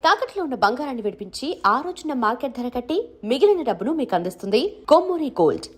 తాకట్లో ఉన్న బంగారాన్ని విడిపించి ఆ రోజున మార్కెట్ ధర కట్టి మిగిలిన డబ్బును మీకు అందిస్తుంది కొమ్మూరి గోల్డ్.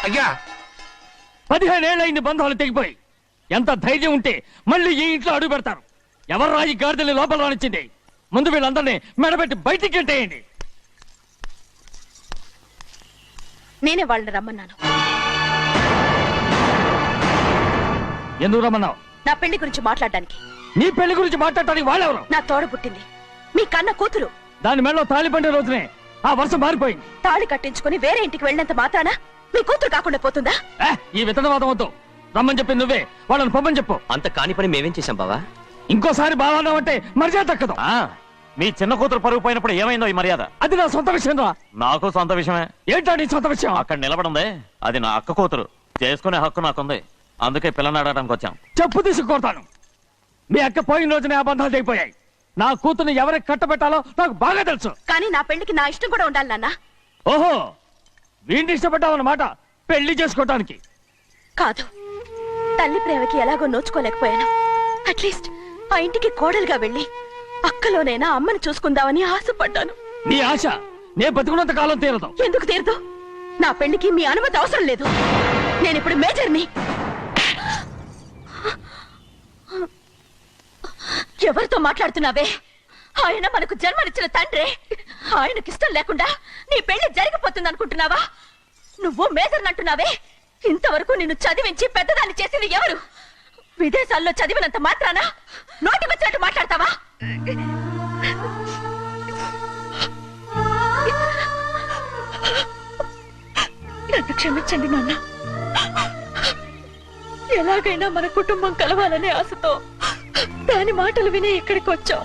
అయ్యా 15 ఏళ్ళైంది బంధాలు తెగిపోయి. ఎంత ధైర్యం ఉంటే మళ్ళీ ఈ ఇంట్లో అడుగు పెడతారు? ఎవరు రాయి గాడిదల్ని లోపల రానిచ్చింది? ముందు వీళ్ళందరినీ మెడబెట్టి బయటికి గెట్టేయండి. నేనే వాళ్ళని రమ్మన్నాను. ఎందుకు రమ్మన్నావు? నా పెళ్లి గురించి మాట్లాడడానికి. నీ పెళ్లి గురించి మాట్లాడటానికి వాళ్ళెవరు? నా తోడ పుట్టింది, మీ కన్న కూతురు. దాని మెడలో తాళి పండే రోజునే ఆ వర్షం మారిపోయింది. తాళి కట్టించుకుని వేరే ఇంటికి వెళ్ళినంత మాత్రాన మీ కూతురు కాకుండా పోతుందా? ఈ విత్తనవాదం వద్దు. రమ్మని చెప్పి నువ్వే వాళ్ళని పొమ్మని చెప్పు. అంత కాని పని మేమేం చేశాం బావా? ఇంకోసారి బావాలంటే మర్యాద తక్కదు. మీ చిన్న కూతురు పరుగు పోయినప్పుడు ఏమైందో ఈ మర్యాద? అది నా సొంత విషయం రా. నాకు సొంత విషయమే. ఏంటో నీ సొంత విషయం? అక్కడ నిలబడిందే అది నా అక్క కూతురు. చేసుకునే హక్కు నాకుంది. అందుకే పిల్లని అడగడానికి వచ్చాం. చెప్పు తీసుకొడతాను. మీ అక్క పోయిన రోజునే ఆ బంధాలు తెగిపోయాయి. నా కూతుర్ని ఎవరికి కట్టబెట్టాలో నాకు బాగా తెలుసు. కానీ నా పెళ్లికి నా ఇష్టం కూడా ఉండాలి నాన్న. ఓహో, వీడిని ఇష్టపడ్డావన్నమాట పెళ్లి చేసుకోవటానికి. కాదు, తల్లి ప్రేమకి ఎలాగో నోచుకోలేకపోయాను. అట్లీస్ట్ ఆ ఇంటికి కోడలుగా వెళ్ళి అక్కలోనైనా అమ్మని చూసుకుందామని ఆశపడ్డాను. నీ ఆశ నే బతుకున్నంత కాలం తీరదు. ఎందుకు తీరదు? నా పెళ్లికి మీ అనుమతి అవసరం లేదు. నేను ఇప్పుడు మేజర్ని. ఎవరితో మాట్లాడుతున్నావే? ఆయన మనకు జన్మనిచ్చిన తండ్రి. ఆయనకిష్టం లేకుండా నీ పెళ్లి జరిగిపోతుంది అనుకుంటున్నావా? నువ్వు మేజర్ని అంటున్నావే. ఇంతవరకు నిన్ను చదివించి పెద్దదాన్ని చేసింది ఎవరు? విదేశాల్లో చదివినంత మాత్రాన నోటికొచ్చినట్టు మాట్లాడతావా? నన్ను క్షమించండి నాన్న. ఎలాగైనా మన కుటుంబం కలవాలనే ఆశతో దాని మాటలు విని ఇక్కడికి వచ్చాం.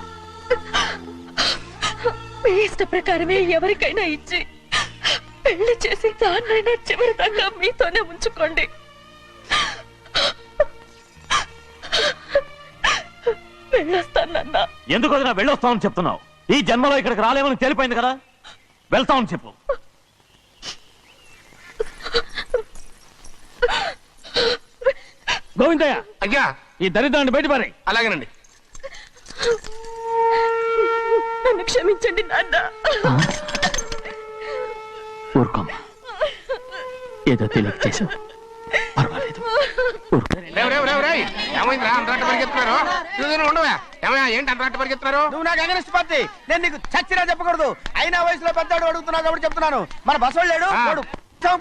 మీ ఇష్ట ప్రకారమే ఎవరికైనా ఇచ్చి పెళ్లి చేసి దాన్నైనా చివరి దాకా మీతోనే ఉంచుకోండి. వెళ్ళొస్తానన్నా. ఎందుకు వదినా వెళ్ళొస్తామని చెప్తున్నావు? ఈ జన్మలో ఇక్కడికి రాలేమని తెలిపోయింది కదా. వెళ్తామని చెప్పు. గోవిందయ్య, అయ్యా ఈ దరిద్రాన్ని బయటపడి. అలాగేనండి. నన్ను క్షమించండి నాన్న. ఊరుకోమ్మా, ఏదో తెలియక చేసావు, పర్వాలేదు. ఏమైందిరా అంతరాట పరిగెత్తున్నారు? ఉండవా? ఏమయ్యా ఏంటి అంతరాట పరిగెత్తున్నారు? నువ్వు నాకు అగనిస్ట్ పార్టీ. నేను నీకు చచ్చినా చెప్పకూడదు. అయినా వయసులో పెద్దవాడు అడుగుతున్నావు కాబట్టి చెప్తున్నాను. మన బసవాడు లేడు, వాడు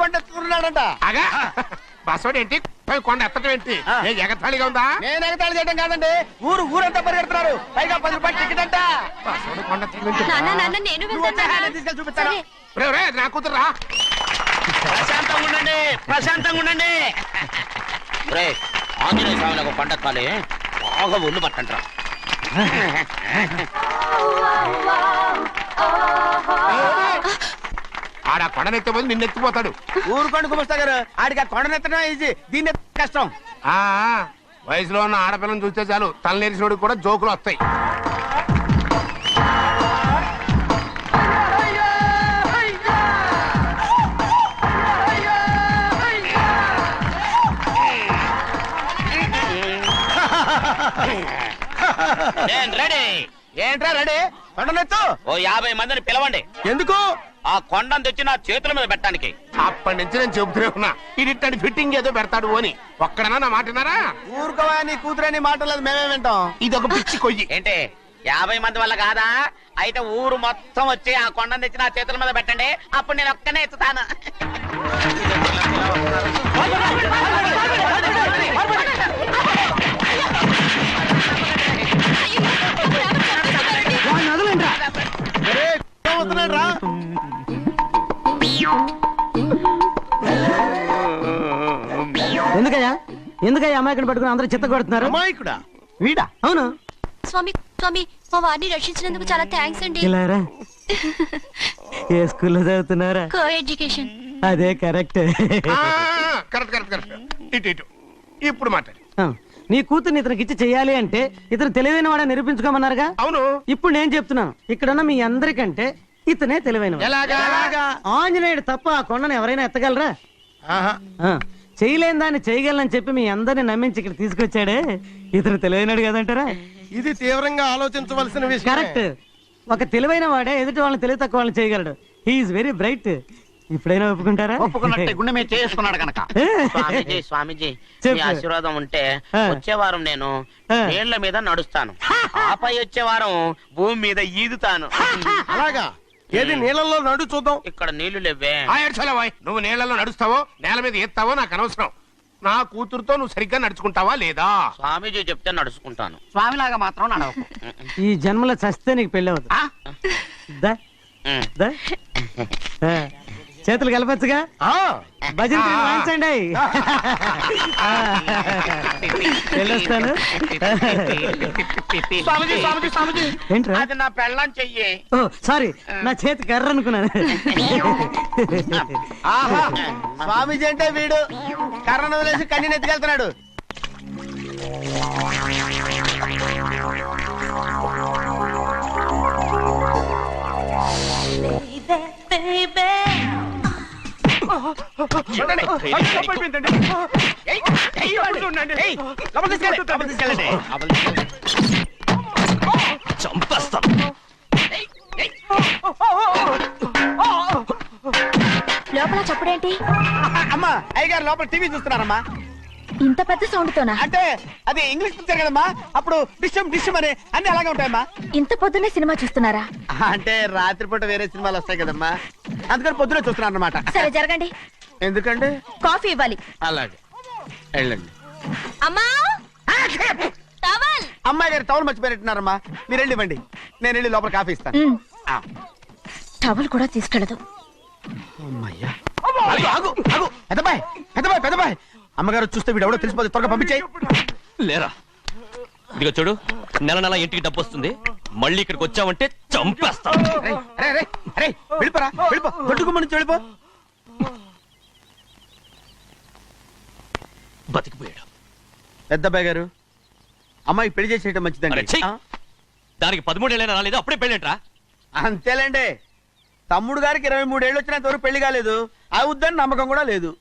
పండిస్తున్నాడంట. అగా బసోడు ఏంటి? కొండ ఎత్తడం ఏంటి? ఎగతాళిగా ఉందా? నేను ఎగతాళి చేయడం కాదండి, ఊరంతా పరిగెడుతున్నారు. పైగా 10 రూపాయలు టికెట్ అంట. బసోడు కొండ తీసుకెళ్ళి చూపిస్తాను. నా కూతురా. ప్రశాంతంగా ఉండండి. ఆంజనేయ స్వామికి పంట కాలే బాగా ఒళ్ళు పట్టంటారా. ఆడ కొండనెత్తే పోతే నిన్నెత్తిపోతాడు. ఊరుకోండి కుమస్తా గారు, ఆడికి ఆ కొండనెత్తడం ఈజీ, దీన్ని కష్టం. వయసులో ఉన్న ఆడపిల్లని చూస్తే చాలు తలనేరిసినోడికి కూడా జోకులు వస్తాయి. ఏంట్రా రెడీ? కొండనెత్తు. ఓ 50 మందిని పిలవండి. ఎందుకు? ఆ కొండను తెచ్చి నా చేతుల మీద పెట్టడానికి. అప్పటి నుంచి నేను చెబుతూనే ఉన్నా, ఇది ఫిట్టింగ్ ఏదో పెడతాడు అని. ఒక్కడనా నా మాటనారా? ఊరుకోవా, నీ కూతురని మాటలేదు, మేమే వింటాం. ఇది ఒక పిచ్చి కొయ్యి. ఏంటి 50 మంది వల్ల కాదా? అయితే ఊరు మొత్తం వచ్చి ఆ కొండను తెచ్చి నా చేతుల మీద పెట్టండి. అప్పుడు నేను ఒక్కనే ఎత్తుతాను. ఎందుకయ్యా అమాయకుని పట్టుకుని అందరూ చిత్త కొడుతున్నారు? అమాయకుడా వీడా? అవును. స్వామి స్వామి మా వారిని రక్షించినందుకు చాలా థ్యాంక్స్ అండి. ఇలారా ఏ స్కూల్లో చదువుతున్నారా? Coeducation. అదే కరెక్ట్. Correct correct correct. ఇటు ఇటు ఇప్పుడు మాట్లాడు. నీ కూతుర్ని ఇతనికి ఇచ్చి చెయ్యాలి అంటే ఇతను తెలివైన వాడని నిరూపించుకోమన్నారుగా. అవును. ఇప్పుడు నేను చెప్తున్నాను, ఇక్కడున్న మీ అందరికంటే ఇతనే తెలివైన ఎలాగా? ఆంజనేయుడు తప్ప ఆ కొండను ఎవరైనా ఎత్తగలరా? ఆహా. చేయలేని దాన్ని చేయగలనని చెప్పి మీ అందరిని నమ్మించి ఇక్కడ తీసుకొచ్చాడే, ఇతను తెలివైనడు కదంటారా? ఇది తీవ్రంగా ఆలోచించవలసిన విషయం. కరెక్ట్. ఒక తెలివైన వాడే ఎదుటి వాళ్ళని తెలివి తక్కువ వాళ్ళని చేయగలడు. He is very bright. ఇప్పుడైనా ఒప్పుకుంటారా? ఒప్పుకున్నట్టే గుండె మీద చేసుకున్నాడు కనుక. స్వామీజీ స్వామీజీ చెప్పు. మీ ఆశీర్వాదం ఉంటే ఆ. వచ్చే వారం నేను ఆ. నీళ్ల మీద నడుస్తాను, ఆపై వచ్చే వారం భూమి మీద ఈదుతాను. అలాగా? ఏది నీళ్ళల్లో నడు చూద్దాం. ఇక్కడ నీళ్లు లేవే. నువ్వు నీళ్ళలో నడుస్తావో నేల మీద ఎత్తావో నాకు అనవసరం. నా కూతురుతో నువ్వు సరిగ్గా నడుచుకుంటావా లేదా? స్వామీజీ చెప్తే నడుచుకుంటాను, స్వామిలాగా మాత్రం నడవకు. ఈ జన్మలో చస్తే నీకు పెళ్ళి అవుతుంది. ఆ? దా, దా. చేతులు కలపచ్చుగా. భజన వాయించండి. వెళ్ళొస్తాను. స్వామీజీ స్వామీజీ స్వామీజీ ఏంట్రా? అది నా పెళ్ళం చెయ్యి. ఓ సారీ, నా చేతి కర్ర అనుకున్నాను. ఆహా, స్వామీజీ అంటే వీడు కర్రను వదిలేసి కన్నీ ఎత్తుకెళ్తున్నాడు. చంపేస్తాను. లోపల చప్పుడేంటి? అమ్మా అయ్యగారు లోపల టీవీ చూస్తున్నారమ్మా. ఇంత పెద్ద సౌండ్ తోనా? అంటే అది ఇంగ్లీష్ పిక్చర్ కదమ్మా, అప్పుడు డిస్టమ్ డిస్టమ్ అని అన్ని అలాగే ఉంటాయమ్మా. ఇంత పొద్దున్నే సినిమా చూస్తున్నారా? అంటే రాత్రిపూట వేరే సినిమాలు వస్తాయి కదమ్మా, అందుకని పొద్దునే చూస్తున్నాను అనమాట. సరే జరగండి, ఎందుకంటే కాఫీ ఇవ్వాలి. అలాగే వెళ్ళండి. అమ్మా టవల్. అమ్మాయి గారు టవల్ మర్చిపోయినట్టున్నారమ్మా, మీరు వెళ్ళి ఇవ్వండి, నేను వెళ్ళి లోపల కాఫీ ఇస్తాను. టవల్ కూడా తీసుకెళ్ళదు. అమ్మయ్యా. ఆగు, ఆగు, ఆగు. పెద్దబాయ్ పెద్దబాయ్ పెద్దబాయ్, అమ్మగారు చూస్తే వీడు ఎవడో తెలిసిపోతే త్వరగా పంపించేయి. లేరా, ఇదిగో చూడు, నెల నెల ఇంటికి డబ్బు వస్తుంది, మళ్ళీ ఇక్కడికి వచ్చావంటే చంపేస్తా. అరే అరే అరే వెళ్ళిపోరా, వెళ్ళిపో, దొడ్డుకుమ్మ నుంచి వెళ్ళిపో. బతికిపోయాడు. పెద్దబాయ్ గారు, అమ్మాయి పెళ్లి చేసేయటం మంచిదండి. అరే, ఛీ! దానికి 13 ఏళ్ళైనా రాలేదు, అప్పుడే పెళ్ళేంట్రా? అంతేలేండి, తమ్ముడు గారికి 23 ఏళ్ళు వచ్చినంత వరకు పెళ్లి కాలేదు, అవుద్దని నమ్మకం కూడా లేదు.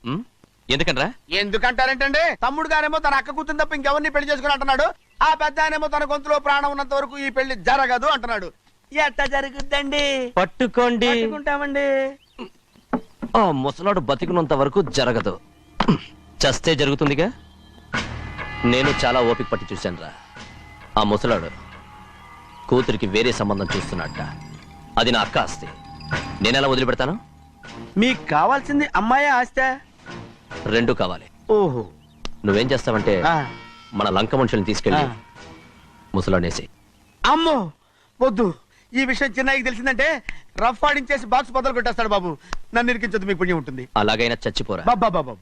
ఎందుకనరా? ఎందుకంటారేంటండి, తమ్ముడు గారేమో తన అక్క కూతురు తప్ప ఇంకెవరిని పెళ్లి చేసుకుని అంటున్నాడు, ఆ పెద్ద ఆయనేమో తన గొంతులో ప్రాణం ఉన్నంత వరకు ఈ పెళ్లి జరగదు అంటున్నాడు. ఎట్ట జరుగుద్దండి? పట్టుకోండి. పట్టుకుంటామండి. ఆ ముసలాడు బతికినంత వరకు జరగదు, చస్తే జరుగుతుందిగా. నేను చాలా ఓపిక పట్టి చూశానురా. ఆ ముసలాడు కూతురికి వేరే సంబంధం చూస్తున్నట్ట. అది నా అక్క ఆస్తి, నేనెలా వదిలిపెడతాను? మీకు కావాల్సింది అమ్మాయి ఆస్తి? రెండు కావాలి. ఓహో. నువ్వేం చేస్తావంటే మన లంక మనుషుల్ని తీసుకెళ్ళి ముసలాడేసి. అమ్మో వద్దు, ఈ విషయం చిన్నయ్యకి తెలిసిందంటే రఫ్ ఆడించేసి బాక్స్ బదులు కొట్టేస్తాడు బాబు. నన్ను ఇరికించొద్దు, మీకు పుణ్యం ఉంటుంది. అలాగైనా చచ్చిపోరా. బాబా బాబు.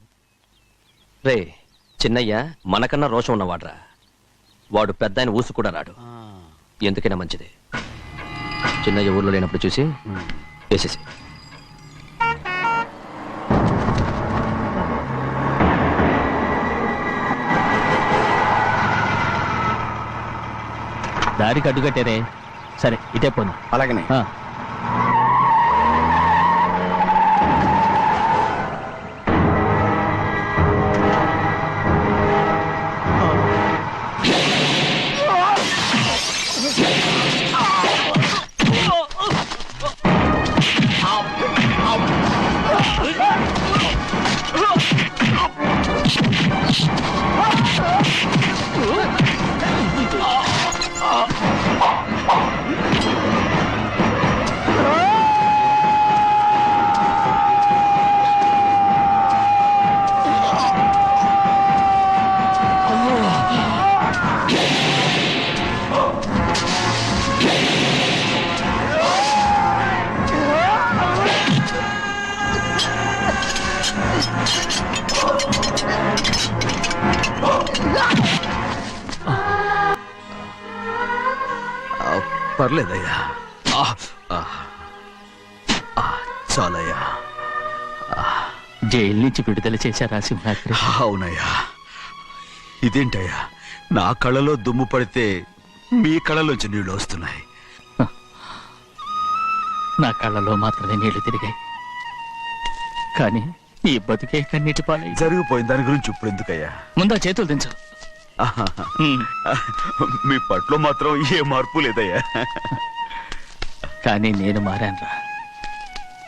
రే చిన్నయ్య మనకన్నా రోషం ఉన్నవాడ్రా. వాడు పెద్ద ఆయన ఊసు కూడా రాడు. ఎందుకైనా మంచిది చిన్నయ్య ఊర్లో లేనప్పుడు చూసి వేసేసి. దారికి అడ్డుకట్టారే. సరే ఇటే పోను. అలాగనే. పర్లేదయ్యా. చాలయ్యా. జైలు నుంచి విడుదల చేశారా సింహాద్రి? అవునయ్యా. ఇదేంటయ్యా, నా కళ్ళలో దుమ్ము పడితే మీ కళ్ళలోంచి నీళ్లు వస్తున్నాయి. నా కళ్ళలో మాత్రమే నీళ్లు తిరిగాయి, కానీ ఈ బతుకే కన్నీటి పాలై. జరిగిపోయిన దాని గురించి ఇప్పుడు ఎందుకయ్యా? ముందా చేతులు దించు. మీ పట్ల మాత్రం ఏ మార్పు లేదయ్యా. కానీ నేను మారానురా,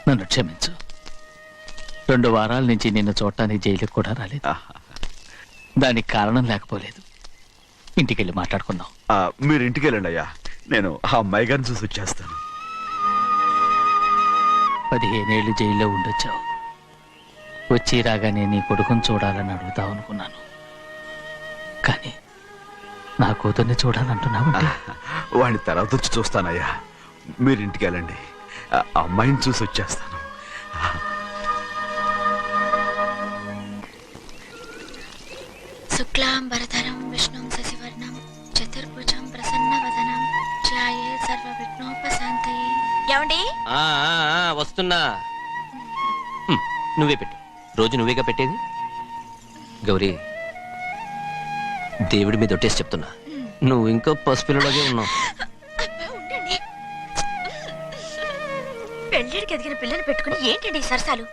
నన్ను క్షమించు. 2 వారాల నుంచి నిన్ను చూడటానికి జైలుకి కూడా రాలేదు. దానికి కారణం లేకపోలేదు. ఇంటికెళ్ళి మాట్లాడుకుందాం. మీరు ఇంటికి వెళ్ళండి అయ్యా, నేను ఆ అమ్మాయి గారిని చూసి వచ్చేస్తాను. 15 ఏళ్ళు జైల్లో ఉండొచ్చావు. వచ్చి రాగానే నీ కొడుకుని చూడాలని అడుగుతావు అనుకున్నాను, కానీ నా కూతుర్ని చూడాలంటున్నావు. వాడిని తర్వాత వచ్చి చూస్తానయ్యా. మీరు ఇంటికి వెళ్ళండి, ఆ అమ్మాయిని చూసి వచ్చేస్తాను. శుక్లాంబరధరం విష్ణుం శశివర్ణం చతుర్భుజం ప్రసన్నవదనం ధ్యాయే సర్వవిఘ్నోపశాంతయే. ఏమండి? వస్తున్నా. నువ్వే పెట్టు. రోజు నువ్వేగా పెట్టేది. గౌరీ, దేవుడి మీద ఒట్టేసి చెప్తున్నా, నువ్వు ఇంకా పసిపిల్లలాగే ఉన్నావు. ఉండండి. పెళ్ళిడికి ఎదిగిన పిల్లని పెట్టుకుని ఏంటండి ఈ సరసాలు?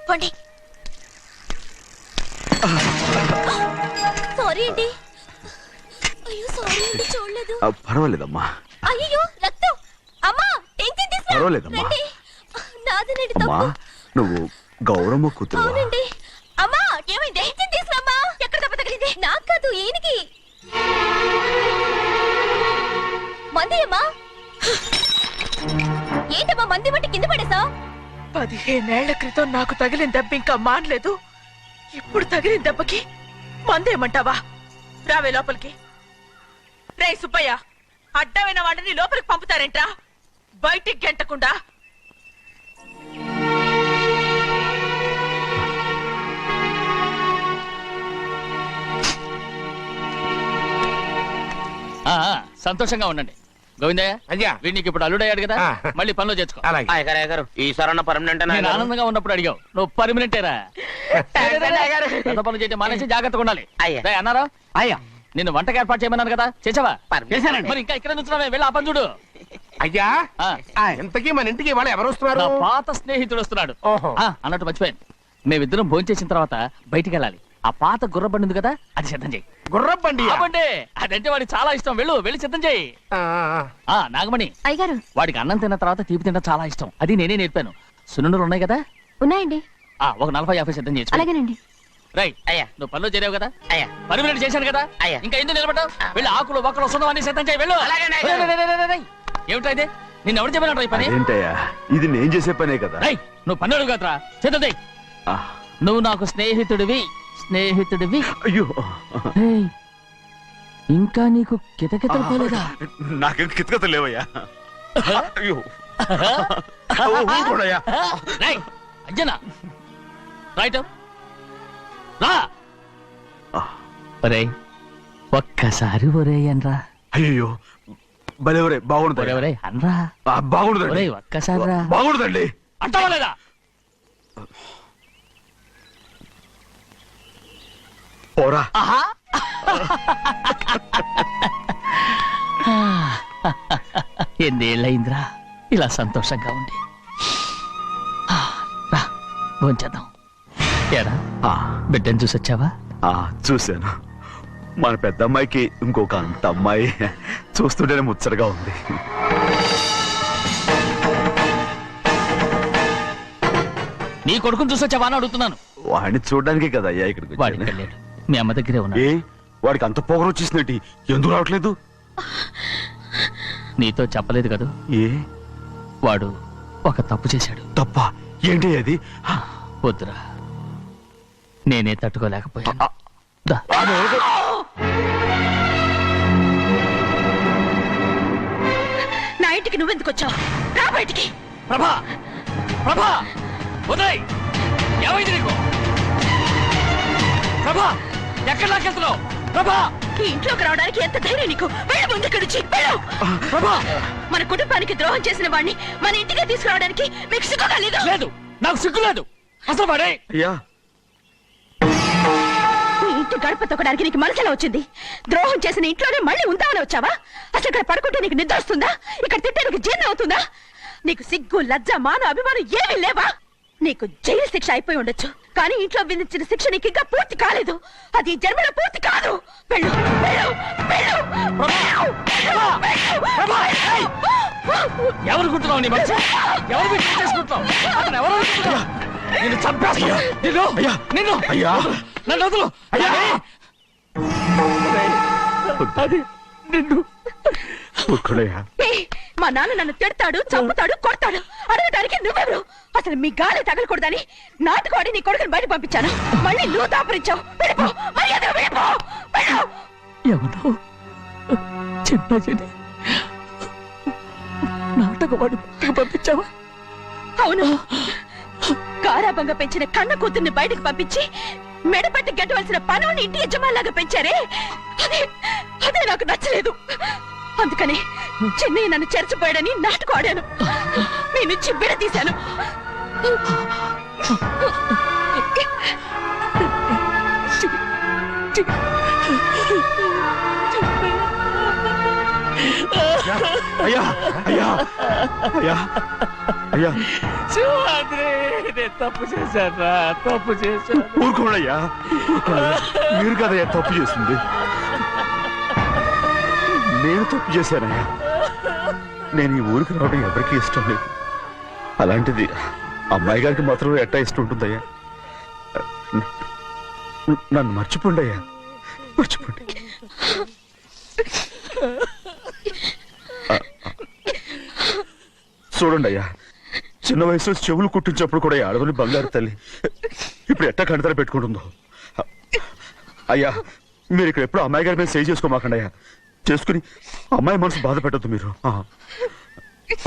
పోండి. సారీ అండి. అయ్యో సారీ అండి, చూడలేదు. పర్వాలేదమ్మా. అయ్యో రక్తం. అమ్మా టెన్షన్ తీసుకురా. పర్వాలేదమ్మా. రండి. నాదనండి అమ్మా, తప్పు. నువ్వు గౌరమ్మ కూతురు. అవునండి. అమ్మా ఏమైంది? టెన్షన్ తీసుకురామ్మా. ఎక్కడ దెబ్బ తగిలింది? నాకు కాదు, ఈయనకి. మంది అమ్మా. ఏంటమ్మా మంది బట్టి కింద పడేసా? 15 ఏళ్ల క్రితం నాకు తగిలిన దెబ్బ ఇంకా మానలేదు. ఇప్పుడు తగిలిన దెబ్బకి మందేమంటావా? రావే లోపలికి. రే సుబ్బయ్య, అడ్డమైన వాడిని లోపలికి పంపుతారేంట్రా? బయటికి గెంటకుండా. సంతోషంగా ఉండండి. గోవిందయ్య, అయ్యా, వీడికి ఇప్పుడు అల్లుడయ్యాడు కదా, ఆ. మళ్ళీ పనిలో చేర్చుకో. అలాగే. అయ్యగారు ఈసారన్న పర్మనెంట్ నేను ఆనందంగా ఉన్నప్పుడు అడిగావు, నువ్వు పర్మనెంటేరా. పెద్ద పనులు చేయడం మానేసి జాగ్రత్తగా ఉండాలి. అయ్యా. రేయ్, అన్నారా? అయ్యా నిన్ను వంటకి ఏర్పాటు చేయమన్నాను కదా, చేసావా? చేశానండి. మరి ఇంకా ఇక్కడ నుంచున్నావే, వెళ్ళి ఆ పని చూడు. అయ్యా, ఆ, ఇంతకీ మన ఇంటికి ఇవాళ ఎవరు వస్తున్నారు? నా పాత స్నేహితుడు వస్తున్నాడు. ఓహో. అన్నట్టు మర్చిపోయాను, మేమిద్దరం భోంచేసిన తర్వాత బయటికి వెళ్ళాలి. ఆ పాత గుర్రబండి ఉంది కదా, అది సిద్ధం చేయి. గుర్రబండి. అవ్వండి, అదంటే వాడికి చాలా ఇష్టం. వెళ్ళి సిద్ధం చేయి. నాగమణి, అయ్యగారు వాడికి అన్నం తిన్న తర్వాత తీపి తినడం చాలా ఇష్టం. అది నేనే నేర్పాను. సున్నుండలు ఉన్నాయి కదా, ఉన్నాయండి. ఒక 40-50 సిద్ధం చేసి. అలాగేనండి. రైట్. అయ్యా. నువ్వు పనిలో చేరావు కదా, అయ్యా. పర్మినెంట్ చేశాను కదా, అయ్యా. ఇంకా ఎందుకు నిలబడ్డావు? వెళ్ళి ఆకులు ఒక్కలు సున్నం అన్ని సిద్ధం చేయి. వెళ్ళు. అలాగేనండి. ఏమిటా ఇది? నిన్ను ఎవరు చెప్పినట్టు ఈ పని? ఏంటయ్యా, ఇది నేను చేసే పనే కదా. రేయ్, నువ్వు పని అడుగు కదరా, సిద్ధం చేయి. ఆ, నువ్వు నాకు స్నేహితుడివి. అయ్యో, ఏయ్, ఇంకా నీకు కితకితలు పోలేదా? నాకేం కితకత లేవయ్యా. అయ్యో, ఊరుకోడయ్యా. రేయ్, అంజనా, రైట్ రా. ఒరేయ్, ఒక్కసారి ఒరే అనరా. అయ్యో, భలేవరే, బాగుండదు. ఒరే అనరా. బాగుండదండి. ఒరేయ్, ఒక్కసారి రా. బాగుండదండి. అంటావా లేదా? పోరా. ఎన్నేళ్ళయిందిరా ఇలా సంతోషంగా ఉండి. రా, భోంచేద్దాం. ఏరా, ఆ, బిడ్డను చూసొచ్చావా? చూశాను. మన పెద్ద అమ్మాయికి ఇంకొక అంత అమ్మాయి. చూస్తుంటేనే ముచ్చటగా ఉంది. నీ కొడుకుని చూసొచ్చావా అని అడుగుతున్నాను. వాడిని చూడడానికి కదా అయ్యా ఇక్కడికి వాడికి వచ్చాను. వెళ్ళాడు, మీ అమ్మ దగ్గరే ఉన్నాడు. ఏ, వాడికి అంత పొగరు వచ్చేసినట్టు ఎందుకు రావట్లేదు? నీతో చెప్పలేదు కదూ, ఏ వాడు ఒక తప్పు చేశాడు. తప్ప ఏంటి అది? వద్దురా, నేనే తట్టుకోలేకపోయాను. దా. నా ఇంటికి నువ్వెందుకు వచ్చావు? రా బయటికి. ప్రభా, ప్రభా, ఉదయ్, ఏమైంది నీకు? ప్రభా, ఎక్కడ లాకెళ్తున్నావు? ప్రభా, ఈ ఇంట్లోకి రావడానికి ఎంత ధైర్యం నీకు? వెళ్ళు ముందు ఇక్కడి నుంచి, వెళ్ళు. మన కుటుంబానికి ద్రోహం చేసిన వాడిని మన ఇంటికి తీసుకురావడానికి మీకు సిగ్గుగా లేదు? లేదు, నాకు సిగ్గు లేదు. అసలు వాడే అయ్యా ఈ ఇంటి గడప తొక్కడానికి నీకు మనసులో వచ్చింది. ద్రోహం చేసిన ఇంట్లోనే మళ్ళీ ఉందామని వచ్చావా? అసలు ఇక్కడ పడుకుంటే నీకు నిద్ర వస్తుందా? ఇక్కడ తింటే నీకు జీర్ణం అవుతుందా? నీకు సిగ్గు, లజ్జ, మాన, అభిమానం ఏమీ లేవా? నీకు జైలు శిక్ష అయిపోయి ఉండొచ్చు, కానీ ఇంట్లో విధించిన శిక్ష నీకు ఇంకా పూర్తి కాలేదు. అది ఈ జన్మలో పూర్తి కాదు. వెళ్ళు, వెళ్ళు, వెళ్ళు, వెళ్ళు, వెళ్ళు, వెళ్ళు. ఎవరు కుట్టున్నావు నీ మనసు? ఎవరు పెట్టి చేసుకుంటున్నావు? అతను ఎవరు అనుకుంటున్నావు? నిన్ను చంపేస్తా. నిన్ను అయ్యా నన్ను వదులు. అది నిన్ను ఊరుకోడయ్యా. ఏయ్, మా నాన్న నన్ను తిడతాడు, చంపుతాడు, కొడతాడు. అడగడానికి నువ్వెవరు? అసలు మీ గాలి తగలకూడదని నాటుకోడి నీ కొడుకుని బయట పంపించాను. మళ్ళీ నువ్వు దాపరించావు. వెళ్ళిపో, మర్యాదగా వెళ్ళిపో, వెళ్ళు. ఎవరో చిన్నజని నాటకవాడి పంపించావా? అవును, గారాబంగా పెంచిన కన్న కూతుర్ని బయటకు పంపించి మెడపట్టి గెట్టవలసిన పనుని ఇంటి యజమానిలాగా పెంచారే, అదే నాకు నచ్చలేదు. అందుకని చెన్నై నన్ను చెరచిపోయాడని నాటకం ఆడాను. మీ నుంచి విడదీశాను. అయ్యా అయ్యా అయ్యా అయ్యా శివాద్రి, నేను తప్పు చేశాను, తప్పు చేశాను. ఊరుకోడయ్యా, మీరు కదయ్యా తప్పు చేసింది. నేను తప్పు చేశానయ్యా. నేను ఈ ఊరికి రావడం ఎవరికీ ఇష్టం లేదు. అలాంటిది అమ్మాయి గారికి మాత్రం ఎట్టా ఇష్టం ఉంటుందయ్యా. నన్ను మర్చిపోండి అయ్యా, మర్చిపోండి. చూడండి అయ్యా, చిన్న వయసులో చెవులు కుట్టించినప్పుడు కూడా ఆడవని బంగారు తల్లి ఇప్పుడు ఎట్టా కంటతర పెట్టుకుంటుందో. అయ్యా, మీరు ఇక్కడ ఎప్పుడు అమ్మాయి గారి మీద సేవ్ చేసుకోమాకండి అయ్యా. చేసుకుని అమ్మాయి మనసు బాధ పెట్టద్దు మీరు.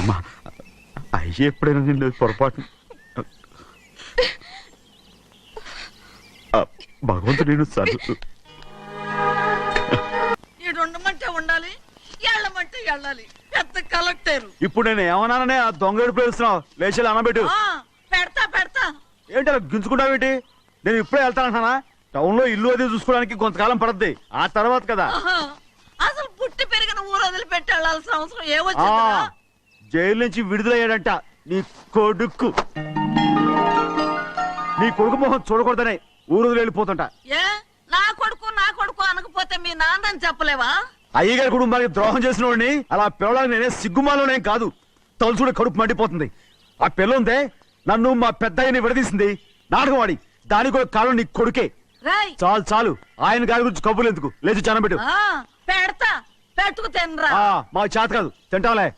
అమ్మా, అయ్యే ఎప్పుడైనా నేను పొరపాటు భగవంతుడు నేను సర్దు. ఉండమంటే ఉండాలి, వెళ్ళమంటే వెళ్ళాలి. పెద్ద కలెక్టర్. ఇప్పుడు నేను ఏమన్నాననే ఆ దొంగ ఎడుపు వేస్తున్నావు? లేచి అనబెట్టు. పెడతా పెడతా. ఏంటి అలా గించుకుంటావేంటి? నేను ఇప్పుడే వెళ్తానంటానా? టౌన్ లో ఇల్లు అది చూసుకోవడానికి కొంతకాలం పడద్ది, ఆ తర్వాత కదా. అసలు పుట్టి పెరిగిన ఊరు వదిలిపెట్టి వెళ్ళాల్సిన అవసరం ఏమొచ్చింది? జైలు నుంచి విడుదలయ్యాడంట నీ కొడుకు. నీ కొడుకు మొహం చూడకూడదనే ఊరు వదిలి వెళ్ళిపోతుంటా. ఏ నా కొడుకు అనకపోతే మీ నాన్నని చెప్పలేవా? అయ్యగారి కుటుంబానికి ద్రోహం చేసిన వాడిని అలా పిల్లడానికి నేనే సిగ్గుమాలోనేం కాదు. తలుచుడే కడుపు మండిపోతుంది. ఆ పిల్లందే నన్ను మా పెద్దయ్యని విడదీసింది. నాటకవాడి దానికి కూడా కాలం నీ కొడుకే. రాయ్ చాలు చాలు, ఆయన గారి గురించి కబుర్లు ఎందుకు? లేచి చనబెట్టు. పెడతా, పెట్టుకు తినరా. మా చేత కాదు, తింటాంలే.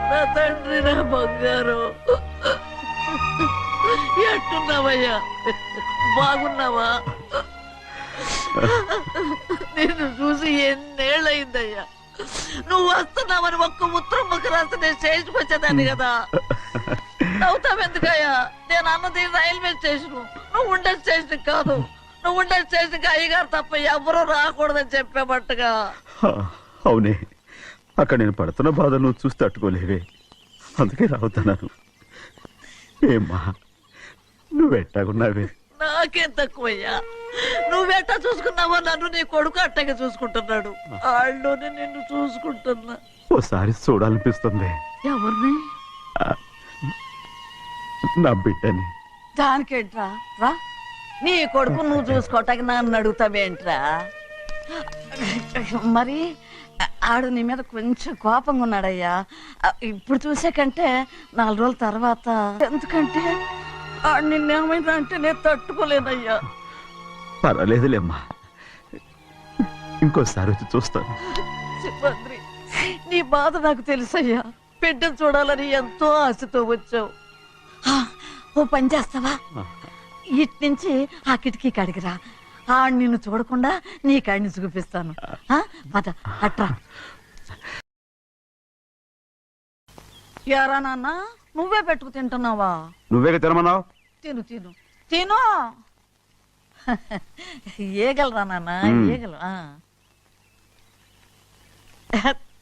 నా తండ్రి, నా బంగారు, ఎట్టున్నావయ్యా? బాగున్నావా? నిన్ను చూసి ఎన్నేళ్ళయిందయ్యా. నువ్వు వస్తున్నావని ఒక్క ఉత్తరం ముక్క రాస్తే నేను స్టేషన్కి వచ్చేదాన్ని కదా. నవ్వుతావెందుకయ్యా? నేను అన్నది రైల్వే స్టేషన్, నువ్వు ఉండే స్టేషన్ కాదు. నువ్వు ఉండే స్టేషన్కి అయ్యగారు తప్ప ఎవరూ రాకూడదని చెప్పేమట్టుగా. అవునే, అక్కడ నేను పడుతున్న బాధ నువ్వు చూసి తట్టుకోలేవే, అందుకే రావుతున్నాను. ఏమ్మా, నువ్వెట్టాగున్నావే? నాకేం తక్కువయ్యా. నువ్వెట్టా చూసుకున్నావో నన్ను నీ కొడుకు అట్టగా చూసుకుంటున్నాడు. వాళ్ళలోనే నిన్ను చూసుకుంటున్నా. ఓసారి చూడాలనిపిస్తుంది ఎవరిని? నా బిడ్డని. దానికేంట్రా? రా, నీ కొడుకు నువ్వు చూసుకోవటానికి నన్ను అడుగుతావేంట్రా? మరి ఆడు నీ మీద కొంచెం కోపంగా ఉన్నాడయ్యా. ఇప్పుడు చూసే కంటే 4 రోజుల తర్వాత. ఎందుకంటే ఆడు నిన్నేమైనా అంటే నేను తట్టుకోలేనయ్యా. పర్వాలేదులేమ్మా, ఇంకోసారి వచ్చి చూస్తాను. సింహాద్రి, నీ బాధ నాకు తెలుసయ్యా. బిడ్డను చూడాలని ఎంతో ఆశతో వచ్చావు. ఓ పని చేస్తావా? ఇటు నుంచి ఆ కిటికీ కడిగిరా. నిన్ను చూడకుండా నీ కాడిని చూపిస్తాను. పద అట్రా. యారా నాన్న, నువ్వే పెట్టుకు తింటున్నావా? నువ్వే తినమన్నావు. తిను తిను తిను. ఏగలరా నాన్న, ఏగలు.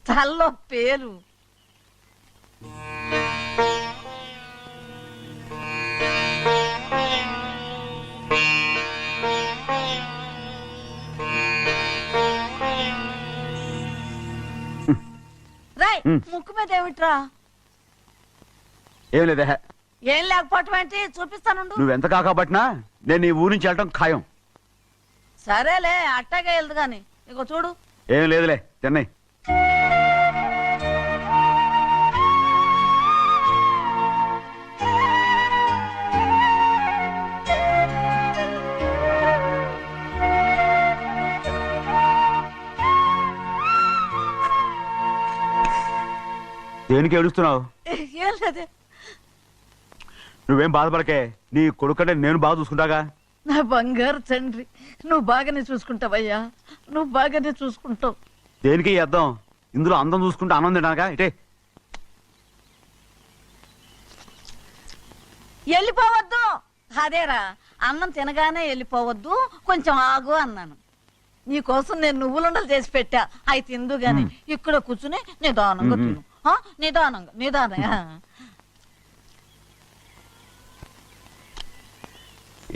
తల్లో పేరు. రాయ్, ముక్కు మీద ఏమిట్రా? ఏం లేదే. ఏం లేకపోవటం ఏంటి? చూపిస్తాను. నువ్వెంత కాకపట్టినా నేను ఈ ఊరి నుంచి వెళ్ళటం ఖాయం. సరేలే, అట్టాగే వెళ్దు గాని. ఇగో చూడు. ఏం లేదులే, తిన్నాయి. దేనికి ఏడుస్తున్నావు? ఏం లేదే. నువ్వేం బాధపడకే, నీ కొడుకంటే నేను బాగా చూసుకుంటాగా. నా బంగారు తండ్రి, నువ్వు బాగానే చూసుకుంటావయ్యా, నువ్వు బాగానే చూసుకుంటావు. దేనికి ఈ అద్దం? ఇందులో అందం చూసుకుంటే ఆనందం తినాగా. ఇటే వెళ్ళిపోవద్దు. అదేరా, అన్నం తినగానే వెళ్ళిపోవద్దు, కొంచెం ఆగు అన్నాను. నీకోసం నేను నువ్వులుండలు చేసి పెట్టా, అవి తిందు గాని. ఇక్కడ కూర్చుని నిదానంగా తిను. నిదానంగా నిదానంగా.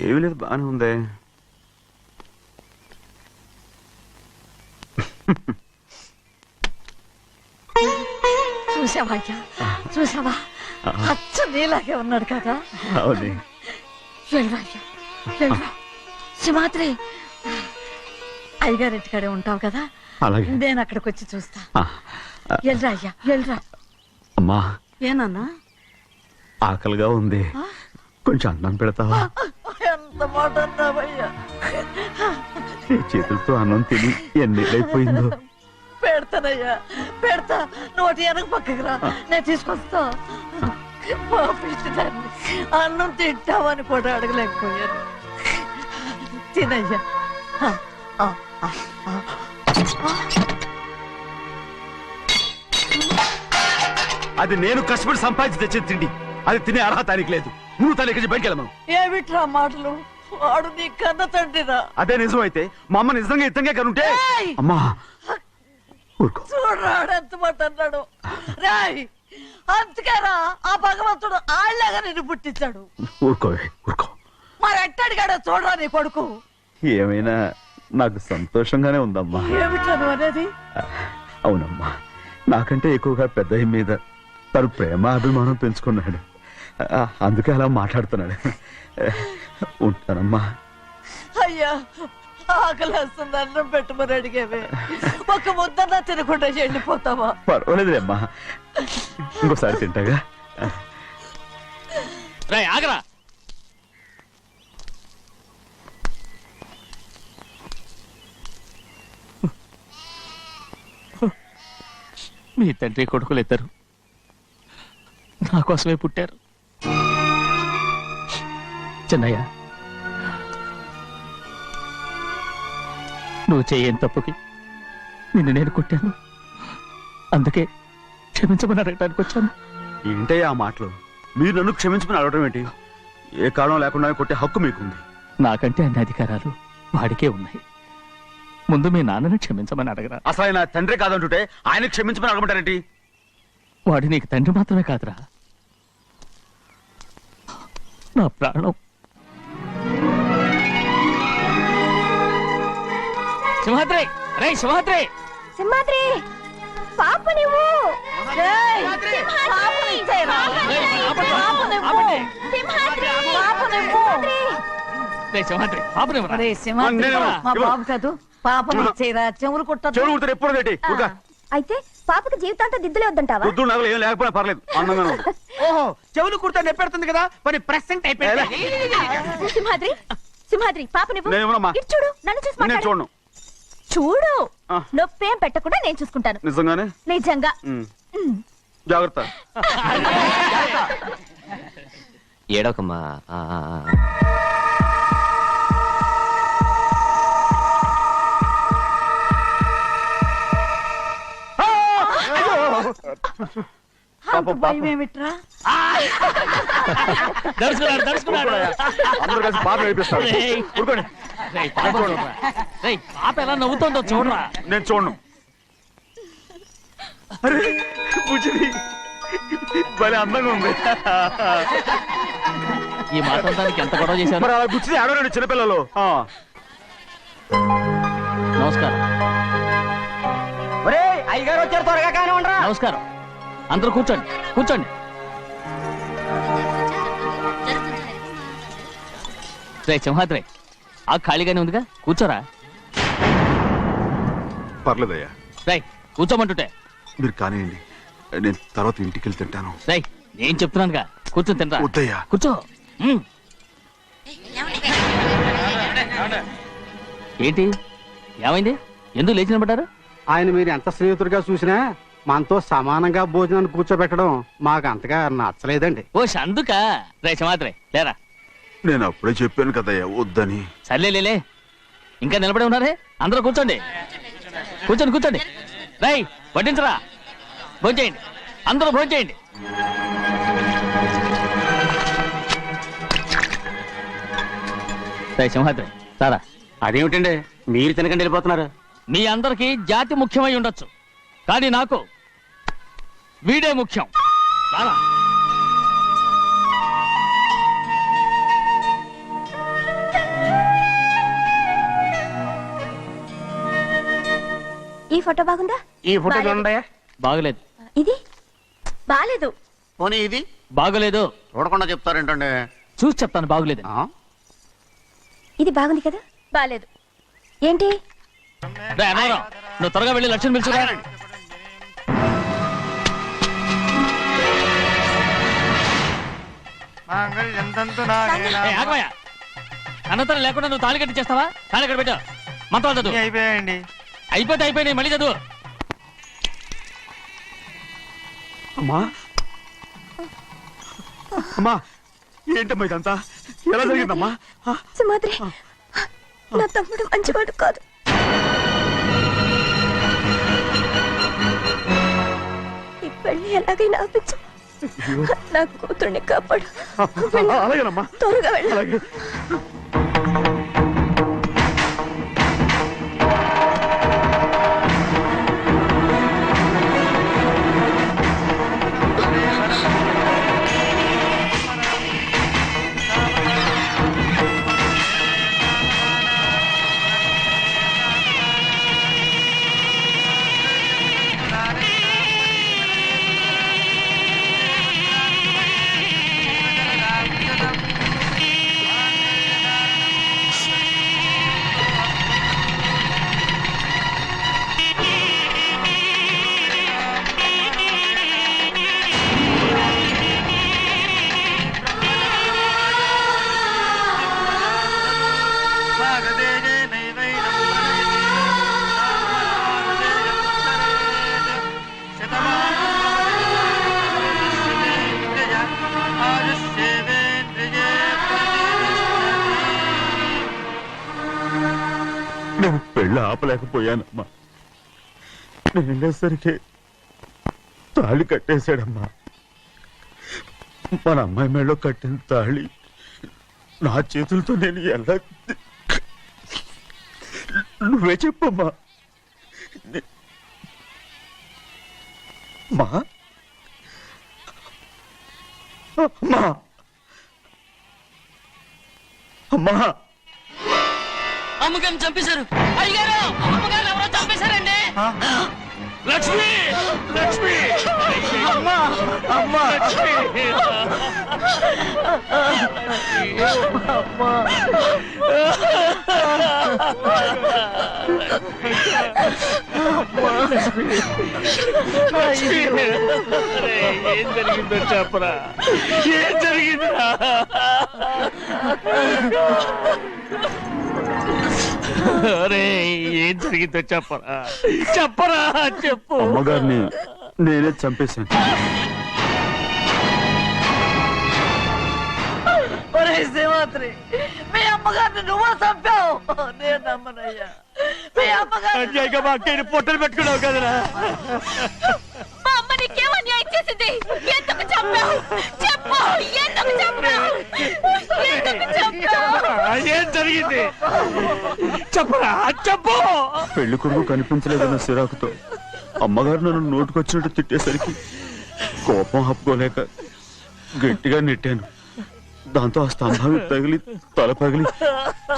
ఏమీ లేదు, బాగానే ఉంది. చూసావా చూసావా, అచ్చ నీలాగే ఉన్నాడు కదా. అవును. వెళ్ళరాయ్యా, వెళ్ళరా. సింహాద్రి, అయ్యగారింటికాడే ఉంటావు కదా, అలాగే. నేను అక్కడికి వచ్చి చూస్తా. వెళ్ళరా అయ్యా, వెళ్ళరా. అమ్మా, ఏనన్నా? ఆకలిగా ఉంది, కొంచెం అన్నం పెడతావా? ఎంత మాట అన్నావయ్యా. నీ చేతులతో అన్నం తిని ఎన్నిళ్ళైపోయిందో. పెడతానయ్యా, పెడతా. నోటి వెనక పక్కకి రా, నేను తీసుకొస్తా. పాపిష్టిదాన్ని, అన్నం తింటావని కూడా అడగలేకపోయాను. తినయ్యా. అది నేను కష్టపడి సంపాదించి తెచ్చిన తిండి, అది తినే అర్హత ఆయనకి లేదు. నువ్వు తన ఇక్కడి బయటికి వెళ్ళమను. ఏమిట్రా మాటలు? వాడు నీ కన్న తండ్రిరా. అదే నిజం అయితే మా అమ్మ నిజంగా ఇతంగా కనుంటే. అమ్మా ఊరుకో. చూడరాడు ఎంత మాట అన్నాడు. రాయ్, అందుకేరా ఆ భగవంతుడు ఆళ్ళగా నిన్ను పుట్టించాడు. ఊరుకో ఊరుకో. మరి ఎట్టడిగాడో చూడరా నీ కొడుకు. ఏమైనా నాకు సంతోషంగానే ఉందమ్మా. ఏమిట్రా నువ్వు అనేది? అవునమ్మా, నాకంటే ఎక్కువగా పెద్ద మీద తను ప్రేమ అభిమానం పెంచుకున్నాడు, అందుకే అలా మాట్లాడుతున్నాడు. ఉంటానమ్మా. అయ్యా, ఆకలేస్తుంది, అన్నం పెట్టమని అడిగేవే. ఒక ముద్దన్నా తినకుండా వెళ్ళిపోతావా? పర్వాలేదులేమ్మా, ఇంకోసారి తింటాగా. రేయ్, ఆగరా. మీ తండ్రి కొడుకులు ఇద్దరు నా కోసమే పుట్టారు. చిన్నయ్య, నువ్వు చేయని తప్పుకి నిన్ను నేను కొట్టాను, అందుకే క్షమించమని అడగడానికి వచ్చాను. ఏంటయ్యా ఆ మాటలు? మీరు నన్ను క్షమించమని అడగడం ఏంటి? ఏ కారణం లేకుండా కొట్టే హక్కు మీకుంది. నాకంటే అన్ని అధికారాలు వాడికే ఉన్నాయి. ముందు మీ నాన్నని క్షమించమని అడగరా. అసలు ఆయన తండ్రి కాదంటుంటే ఆయన క్షమించమని అడగమంటారేంటి? వాడు నీకు తండ్రి మాత్రమే కాదురా, నా ప్రాణం. సింహాద్రి, రేయ్ సింహాద్రి. సింహాద్రి, పాప నువ్వు. ఏయ్, పాపని ఇచ్చేయరా. రేయ్ సింహాద్రి, పాపనివ్వరా. ఒరేయ్ సింహాద్రి, మా బాబు కాదు, పాపని ఇచ్చేయరా. చెవులు కుట్టదు. చెవులు కుడతారు ఎప్పుడు ఏంటి? అయితే పాపకి జీవితాంతం దిద్దులే వద్దంటావా? పొద్దున్న నగలు ఏం లేకపోయినా పర్లేదు, అందంగా ఉంది. ఓహో, చెవులు కుర్తా నెప్పెడుతుంది కదా, మరి ప్రెసెంట్ అయిపోయింది. సింహాద్రి, సింహాద్రి, పాప నువ్వు. నేను ఇవ్వనమ్మా. ఇటు చూడు, నన్ను చూసి నేను మాట్లాడు. చూడను. చూడు, నొప్పేం పెట్టకుండా నేను చూసుకుంటాను. నిజంగానే? నిజంగా. జాగ్రత్త. ఏడోకమ్మా. అంత భయం ఏమిట్రా? దడుచుకున్నాడు దడుచుకున్నాడు. అందరూ కలిసి పాప నడిపిస్తారు రేయ్. ఊరుకోండి. రేయ్, పాప చూడరా. రేయ్, పాప ఎలా నవ్వుతోందో చూడరా. నేను చూడను. అరే బుజ్జిది భలే అందంగా ఉంది. ఈ మాట్లాడడానికి ఎంత గొడవ చేశారు. మరి అలా బుజ్జిది ఆడవారండి చిన్నపిల్లలు. నమస్కారం. అయ్యగారు వచ్చారు, త్వరగా కానీ ఉండరా. నమస్కారం. అందరూ కూర్చోండి కూర్చోండి. రే సింహాద్రి, ఆ ఖాళీగానే ఉందిగా, కూర్చోరా. పర్లేదయ్యా, రై కూర్చోమంటుంటే. మీరు కానివ్వండి, నేను తర్వాత ఇంటికి వెళ్ళి తింటాను. రై నేను చెప్తున్నానుగా, కూర్చొని తినరా. వద్దయ్యా. కూర్చో. ఏంటి ఏమైంది, ఎందుకు లేచి నిలబడ్డారు? ఆయన మీరు ఎంత స్నేహితుడిగా చూసినా మనతో సమానంగా భోజనాన్ని కూర్చోబెట్టడం మాకు అంతగా నచ్చలేదండి. ఓ అందుక. రే సింహాద్రి లేరా. నేను అప్పుడే చెప్పాను కదయ్యా వద్దని. సర్లే లే, ఇంకా నిలబడి ఉన్నారే. అందరూ కూర్చోండి కూర్చోండి కూర్చోండి. రై వడ్డించరా, భోంచేయండి, అందరూ భోంచేయండి. రై సింహాద్రి సారా. అదేమిటండి మీరు తినకండి వెళ్ళిపోతున్నారు? మీ అందరికీ జాతి ముఖ్యమై ఉండొచ్చు, కానీ నాకు వీడే ముఖ్యం. రారా. ఈ ఫోటో బాగుందా? ఈ ఫోటో చూడండి. బాగలేదు. ఇది బాలేదు. పోనీ ఇది బాగలేదు. చూడకుండా చెప్తారేంటండి? చూసి చెప్తాను బాగలేదు. ఇది బాగుంది కదా? బాలేదు. ఏంటి? రే అన్నారావు, నువ్వు త్వరగా వెళ్ళి లక్ష్యం పిలుచురా. అనంతరం లేకుండా నువ్వు తాళి కట్టి చేస్తావా? తాళి కట్టి పెట్టా. మంత్రాలు చదువు. అయిపోయాయండి. అయిపోతే అయిపోయినాయి, మళ్ళీ చదువు. అమ్మా అమ్మా, ఏంటమ్మా ఇదంతా? ఎలా జరిగిందమ్మా? సుమాద్రి, నా తమ్ముడు మంచివాడు కాదు. ఈ పెళ్లి ఎలాగైనా ఆపించు. నా కూతుర్ని కాపాడు. అలాగేనమ్మా, త్వరగా వెళ్ళు. అలాగే. నేను పెళ్ళి ఆపలేకపోయానమ్మా. నేను వెళ్ళేసరికి తాళి కట్టేశాడమ్మా. మన అమ్మాయి మేడలో కట్టిన తాళి నా చేతులతో నేను ఎలా... నువ్వే చెప్పమ్మా. మా అమ్మా అమ్మా, అమ్మగారిని చంపేశారు. అయ్యారు, అమ్మగారు ఎవరో చంపేశారండి. లక్ష్మి, లక్ష్మి, అమ్మా, అమ్మా, లక్ష్మి. ఏం జరిగిందో చెప్పరా, ఏం జరిగిందా? ఏం జరిగిందో చెప్పరా, చెప్పరా, చెప్పు. అమ్మగారిని నేనే చంపేశాను. మీ అమ్మగారిని నువ్వు చంపావు. నేను నమ్మనయ్యా. మీ అమ్మగారు పొట్టలు పెట్టుకున్నావు కదరా. మా అమ్మ నీకేం చెప్పావు చెప్పు ఎందుకు చెప్పావు ఎందుకు చెప్పావు ఏం జరిగింది చెప్పరా చెప్పు. పెళ్లి కొడుకు కనిపించలేదన్న సిరాకుతో అమ్మగారు నన్ను నోటుకొచ్చినట్టు తిట్టేసరికి కోపం హప్పుకోలేక గట్టిగా నెట్టాను. దాంతో ఆ స్తంభాన్ని తగిలి తల పగిలి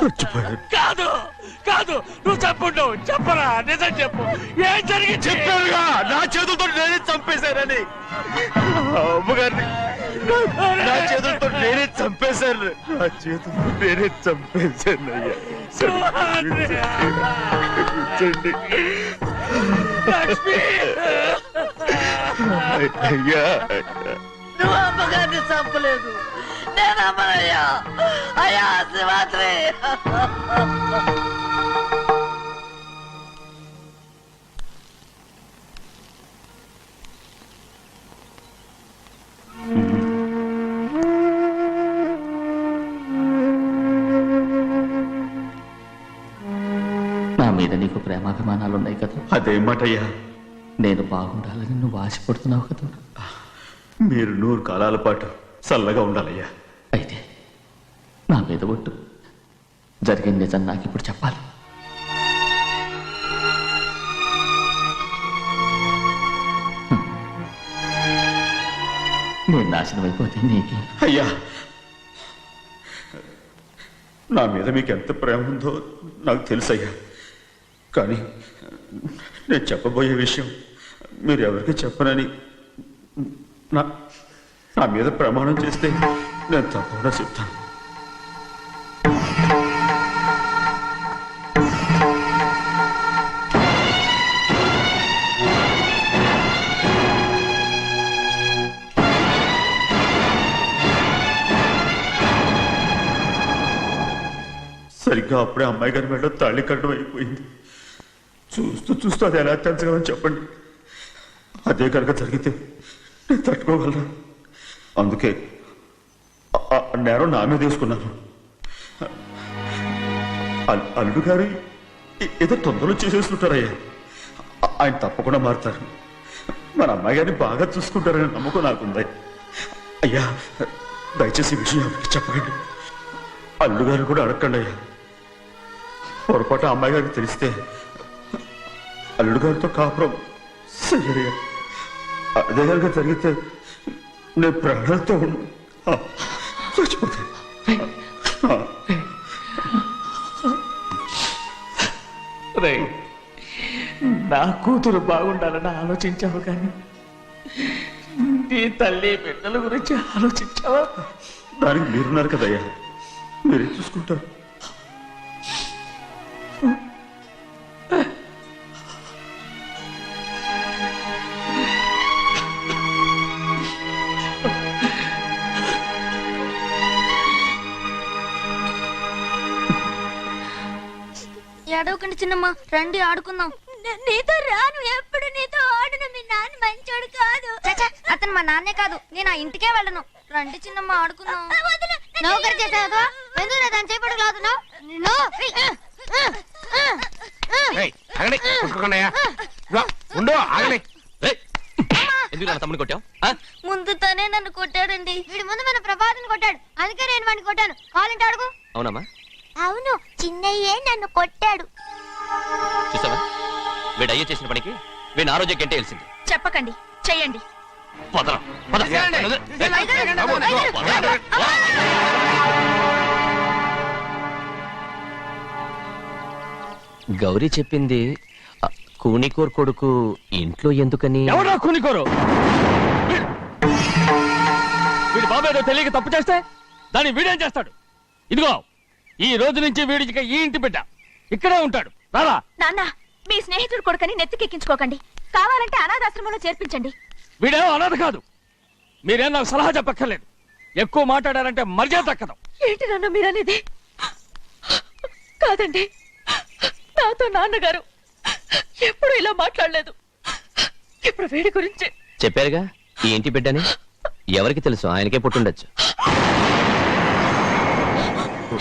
చచ్చిపోయాను. కాదు కాదు నువ్వు చెప్పుండు చెప్పరా నిజం చెప్పు ఏం జరిగింది. చెప్పానుగా, నా చేతులతో నేనే చంపేశానని. అమ్మగారిని నా చేతులతో నేనే చంపేశాను. నా చేతులతో నేనే చంపేశాను అయ్యా. క్షమించండి. అయ్యా నువ్వు అమ్మగారిని చంపలేదు, నేను అమ్మనయ్యా. అయ్యా శివాత్రి. నా మీద నీకు ప్రేమాభిమానాలు ఉన్నాయి కదా. అదేం మాటయ్యా. నేను బాగుండాలని నువ్వు ఆశపడుతున్నావు కదా. మీరు 100 కాలాల పాటు చల్లగా ఉండాలయ్యా. అయితే నా మీద ఒట్టు. జరిగిన నిజం నాకు ఇప్పుడు చెప్పాలి. నేను నాశనం అయిపోతే నీకే. అయ్యా, నా మీద మీకు ఎంత ప్రేమ ఉందో నాకు తెలుసయ్యా. కానీ నేను చెప్పబోయే విషయం మీరు ఎవరికి చెప్పనని నా నా మీద ప్రమాణం చేస్తే నేను తప్పకుండా చెప్తాను. సరిగ్గా అప్పుడే అమ్మాయి గారి మెడలో తాళి కట్టడం అయిపోయింది. చూస్తూ చూస్తూ అది ఎలా తెంచగలని చెప్పండి. అదే కనుక జరిగితే నేను తట్టుకోగలను. అందుకే ఆ నేరం నా మీద వేసుకున్నాను. అల్లుడు గారు ఏదో తొందరలో చేసేసుకుంటారయ్యా. ఆయన తప్పకుండా మారుతారు. మన అమ్మాయి గారిని బాగా చూసుకుంటారని నమ్మకం నాకుంది. అయ్యా, దయచేసి ఈ విషయం ఎవరికి చెప్పకండి. అల్లుడు గారు కూడా అడగండి అయ్యా. పొరపాటు అమ్మాయి గారికి తెలిస్తే అల్లుడు గారితో కాపురం సయ్యయ్యా. అదే కనుక జరిగితే నేను ప్రాణాలతో చచ్చిపోతాను. నా కూతురు బాగుండాలని ఆలోచించావు కానీ నీ తల్లి బిడ్డల గురించి ఆలోచించావా? దానికి మీరున్నారు కదయ్యా, మీరే చూసుకుంటారు. ఏడవకండి చిన్నమ్మ, రండి ఆడుకుందాం. నీతో రాను, ఎప్పుడు నీతో ఆడను. మీ నాన్న మంచోడు కాదు. అతను మా నాన్నే కాదు, నేను ఆ ఇంటికే వెళ్ళను. రండి చిన్నమ్మ ఆడుకుందాం. నౌకరు చేసావు ఎందుకు దాని చేపడు కాదు. ఎందుకు తమ్ముడు కొట్టావు? ముందు తనే నన్ను కొట్టాడండి. వీడి ముందు మన ప్రభాతం కొట్టాడు, అందుకే నేను వాడిని కొట్టాను. కావాలంటే అడుగు. అవునమ్మా, అవును, చిన్నయ్యే నన్ను కొట్టాడు. చూసావా, వీడు అయ్యే చేసిన పనికి వీడిని ఆరోగ్యం కంటే తెలిసింది. చెప్పకండి, చెయ్యండి. గౌరీ చెప్పింది కూనికోర్ కొడుకు ఇంట్లో ఎందుకని. ఎవరా కూనికోరు? వీడి బాబు ఏదో తెలియక తప్పు చేస్తే దాన్ని వీడేం చేస్తాడు? ఇదిగో, ఈ రోజు నుంచి వీడికి ఈ ఇంటి బిడ్డ ఇక్కడే ఉంటాడు. రారా. నాన్న, మీ స్నేహితుడు కొడుకని నెత్తికెక్కించుకోకండి. కావాలంటే అనాథాశ్రమంలో చేర్పించండి. వీడేమో అనాథ కాదు. మీరేం నాకు సలహా చెప్పక్కర్లేదు. ఎక్కువ మాట్లాడారంటే మర్యాద దక్కదు. ఏంటి నాన్న మీరనేది? కాదండి, నాతో నాన్నగారు ఎప్పుడు ఇలా మాట్లాడలేదు. ఇప్పుడు వీడి గురించి చెప్పారుగా ఈ ఇంటి బిడ్డని. ఎవరికి తెలుసు, ఆయనకే పుట్టుండొచ్చు.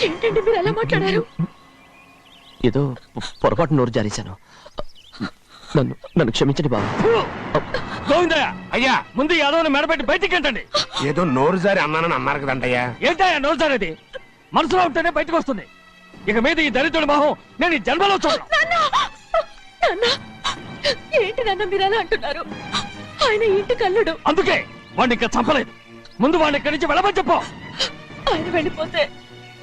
ఏంటండి మీరు ఎలా మాట్లాడారు? ఏదో పొరపాటు నోరు జారేశాను. నన్ను క్షమించండి బాబు. గోవిందయ్య అయ్యా ముందు యాదవ్ని మెడపెట్టి బయటికి ఏంటండి? ఏదో నోరు జారి అన్నానని అన్నారు కదంటయ్యా. ఏంటయ్యా నోల్సారేది? మనసులో ఉంటేనే బయటకు వస్తుంది. ఇక మీద ఈ దరిద్రుడి మొహం నేను ఈ జన్మలో చూడను. ఏంటి నాన్న మీరు అలా అంటున్నారు? ఆయన ఇంటి కల్లుడు. అందుకే వాడిని ఇంకా చంపలేదు. ముందు వాడిని ఇక్కడి నుంచి వెళ్ళమని చెప్పు. ఆయన వెళ్ళిపోతే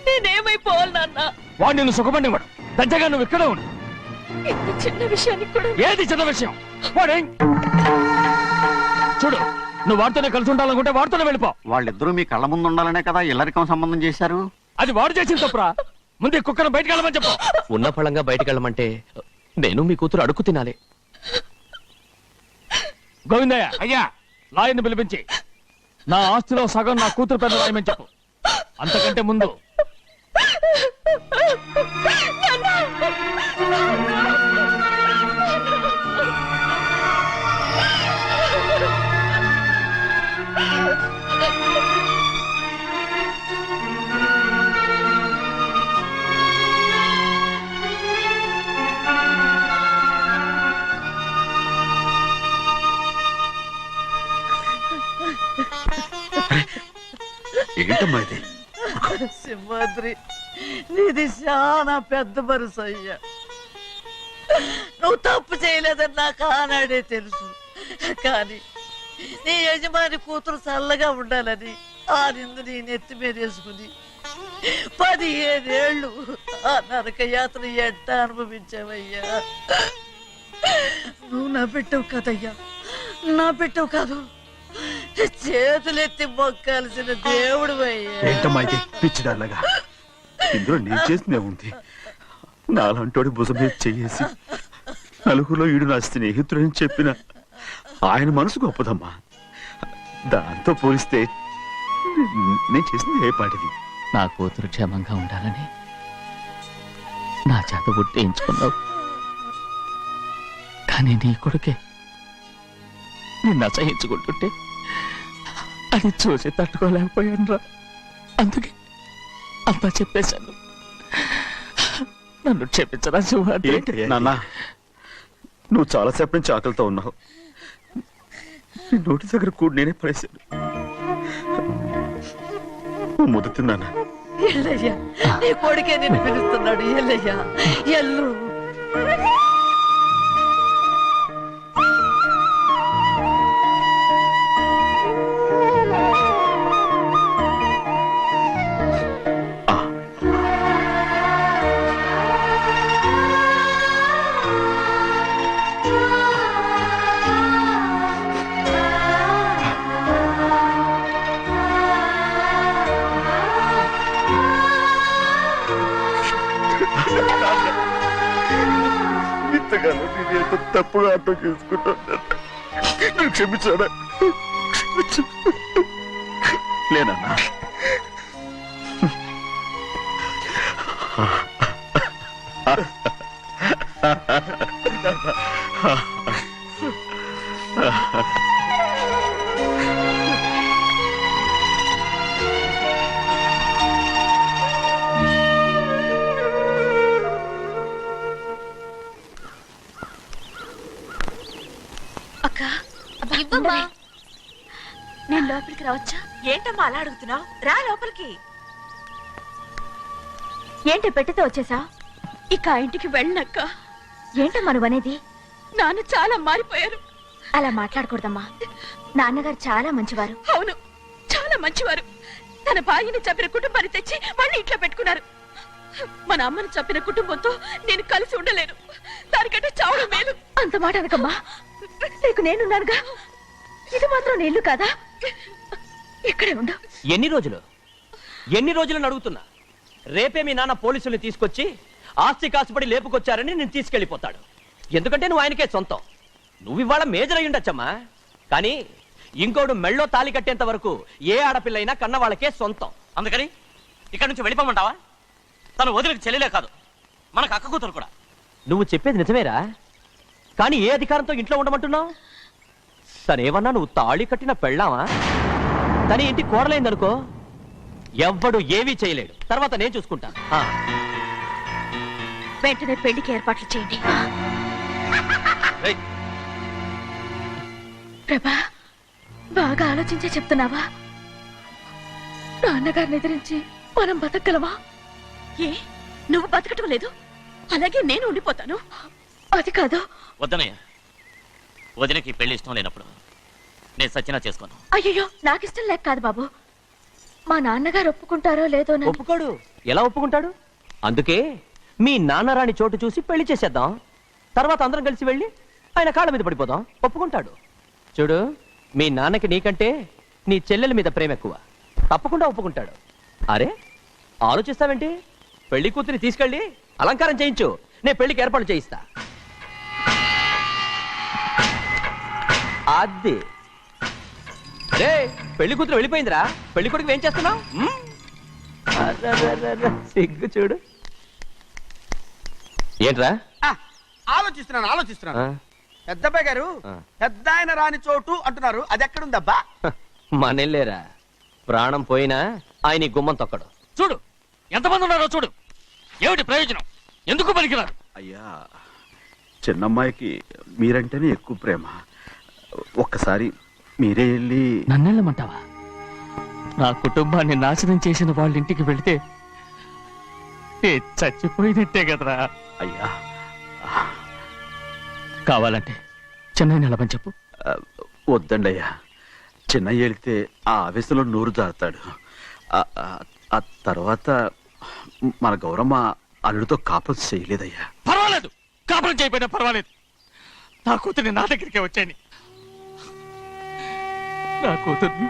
నేనేమైపోవాలి నాన్న? వాడు నిన్ను సుఖపడివాడు. దచ్చగా నువ్వు ఇక్కడే ఉండు. ఇంత చిన్న విషయానికి కూడా ఏది చిన్న విషయం? వాడే చూడు, నువ్వు వాడితోనే కలిసి ఉండాలనుకుంటే వాడితోనే వెళ్ళిపో. వాళ్ళిద్దరూ మీ కళ్ళ ముందు ఉండాలనే కదా ఇల్లరికం సంబంధం చేశారు. అది వాడు చేసిన తప్పురా. ముందు ఈ కుక్కను బయటకు వెళ్ళమని చెప్పు. ఉన్న పళంగా బయటికి వెళ్ళమంటే నేను మీ కూతురు అడుగు తినాలి. గోవిందయ్య అయ్యా లాయర్ని పిలిపించి నా ఆస్తిలో సగం నా కూతురు పెద్ద రాయమని చెప్పు. అంతకంటే ముందు ఏంటమ్మా ఇది? సింహాద్రి, నీది చాలా పెద్ద మనసు అయ్యా. నువ్వు తప్పు చేయలేదని నాకు ఆనాడే తెలుసు. కానీ నీ యజమాని కూతురు చల్లగా ఉండాలని ఆ నిందు నీ నెత్తి మీద వేసుకుని 15 ఏళ్ళు ఆ నరక యాత్ర ఎట్ట అనుభవించావయ్యా. నువ్వు నా పెట్టవు కదయ్యా, నా పెట్టవు కాదు, చేతులెత్తి మొక్కాల్సిన దేవుడు అయ్యా. ఏంటమ్మా ఇది పిచ్చిదారులాగా? ఇందులో నేను చేసినే ఉంది. నాలంటోడి భుజం మీద చెయ్యేసి నలుగురిలో ఈడు నా స్నేహితుడని చెప్పిన ఆయన మనసు గొప్పదమ్మా. దాంతో పోలిస్తే నేను చేసింది ఏ పాటిది? నా కూతురు క్షేమంగా ఉండాలని నా చేత గుర్తించుకున్నావు. కానీ నీ కొడుకే నిన్ను అసహించుకుంటుంటే అది చూసి తట్టుకోలేకపోయాను రా. అందుకే అంతా చెప్పేశాను. నన్ను క్షమించరా సింహాద్రి. నాన్న, నువ్వు చాలాసేపు నుంచి ఆకలితో ఉన్నావు. నీ నోటి దగ్గర కూడా నేనే పడేశాను. ముద్దు తిన్నానా? ఎల్లయ్యా, నీ కొడుకే నిన్ను పిలుస్తున్నాడు. ఎల్లయ్యా, ఎల్లు. ఇంతకాలం నేను ఎంత తప్పుగా అర్థం చేసుకుంటున్నాను. నువ్వు క్షమించాడా? లేనన్నా. అక్క, ఇవ్వమ్మా. నేను లోపలికి రావచ్చా? ఏంటమ్మా అలా అడుగుతున్నావు? రా లోపలికి. ఏంటి పెట్టితో వచ్చేసా? ఇక ఆ ఇంటికి వెళ్ళనక్క. ఏంటమ్మా నువ్వు అనేది? నాన్న చాలా మారిపోయారు. అలా మాట్లాడకూడదమ్మా. నాన్నగారు చాలా మంచివారు. అవును, చాలా మంచివారు. తన భార్యని చంపిన కుటుంబాన్ని తెచ్చి మళ్ళీ ఇంట్లో పెట్టుకున్నారు. మన అమ్మను చంపిన కుటుంబంతో నేను కలిసి ఉండలేను. దానికంటే చావడం మేలు. అంత మాట అనకమ్మా. నీకు నేనున్నానుగా. ఇది మాత్రం నీళ్లు కాదా? ఇక్కడే ఉండు. ఎన్ని రోజులను అడుగుతున్నా. రేపే మీ నాన్న పోలీసుల్ని తీసుకొచ్చి ఆస్తి కాసుపడి లేపుకొచ్చారని నేను తీసుకెళ్లిపోతాడు. ఎందుకంటే నువ్వు ఆయనకే సొంతం. నువ్వు ఇవాళ మేజర్ అయి ఉండొచ్చమ్మా. కానీ ఇంకోడు మెళ్ళో తాళి కట్టేంత వరకు ఏ ఆడపిల్లైనా కన్న వాళ్ళకే సొంతం. అందుకని ఇక్కడ నుంచి వెళ్ళిపోమంటావా? తను వదిలికి చెల్లెలే కాదు, మనకు అక్క కూతురు కూడా. నువ్వు చెప్పేది నిజమేరా. కానీ ఏ అధికారంతో ఇంట్లో ఉండమంటున్నావు? తనేమన్నా నువ్వు తాళి కట్టిన పెళ్ళావా? తన ఇంటి కోడలైందనుకో, ఎవ్వడు ఏవీ చేయలేడు. తర్వాత నేను చూసుకుంటా. వెంటనే పెళ్లికి ఏర్పాట్లు చేయండి. ప్రభా బాగా ఆలోచించే చెప్తున్నావా? నాన్నగారిని ఎదిరించి మనం బతకగలవా? ఏ నువ్వు బతకటం లేదు, అలాగే నేను ఉండిపోతాను. అది కాదు. వద్దనయ్య, వదినకి పెళ్లి ఇష్టం లేనప్పుడు నేను సచ్చినా చేసుకోను. అయ్యో నాకిష్టం లేక కాదు బాబు, మా నాన్నగారు ఒప్పుకుంటారో లేదో ఒప్పుకోడు. ఎలా ఒప్పుకుంటాడు? అందుకే మీ నాన్నరాని చోటు చూసి పెళ్లి చేసేద్దాం. తర్వాత అందరం కలిసి వెళ్ళి ఆయన కాళ్ళ మీద పడిపోదాం. ఒప్పుకుంటాడు. చూడు, మీ నాన్నకి నీకంటే నీ చెల్లెల మీద ప్రేమ ఎక్కువ. తప్పకుండా ఒప్పుకుంటాడు. అరే ఆలోచిస్తావేంటి? పెళ్లి కూతురిని తీసుకెళ్ళి అలంకారం చేయించు, నేను పెళ్లికి ఏర్పాటు చేయిస్తా. అది రే, పెళ్లి కూతురు వెళ్ళిపోయిందిరా. పెళ్లి కొడుకు ఏం చేస్తున్నావు? సిగ్గు చూడు. ఏంట్రా? ఆలోచిస్తున్నాను. పెద్దబ్బాయి గారు పెద్ద ఆయన రాని చోటు అంటున్నారు, అది ఎక్కడుందబ్బా? మనెళ్ళేరా, ప్రాణం పోయినా ఆయన ఈ గుమ్మం తొక్కడు. చూడు ఎంతమంది ఉన్నారో చూడు. ఏమిటి ప్రయోజనం? ఎందుకు పనికిరారు? అయ్యా, చిన్నమ్మాయికి మీరంటేనే ఎక్కువ ప్రేమ. ఒక్కసారి మీరే వెళ్ళి నన్నెళ్ళమంటావా? నా కుటుంబాన్ని నాశనం చేసిన వాళ్ళ ఇంటికి వెళితే చచ్చిపోయినట్టే కదరా. అయ్యా, కావాలంటే చెన్నై నిలబని చెప్పు. వద్దండి అయ్యా. చిన్నయ్య వెళితే ఆ ఆవేశంలో నోరు జారుతాడు. ఆ తర్వాత మన గౌరమ్మ అల్లుడితో కాపురం చేయలేదయ్యా. పర్వాలేదు, కాపురం చేయకపోయినా పర్వాలేదు. నా కూతుర్ని నా దగ్గరికే వచ్చాయని. నా కూతుర్ని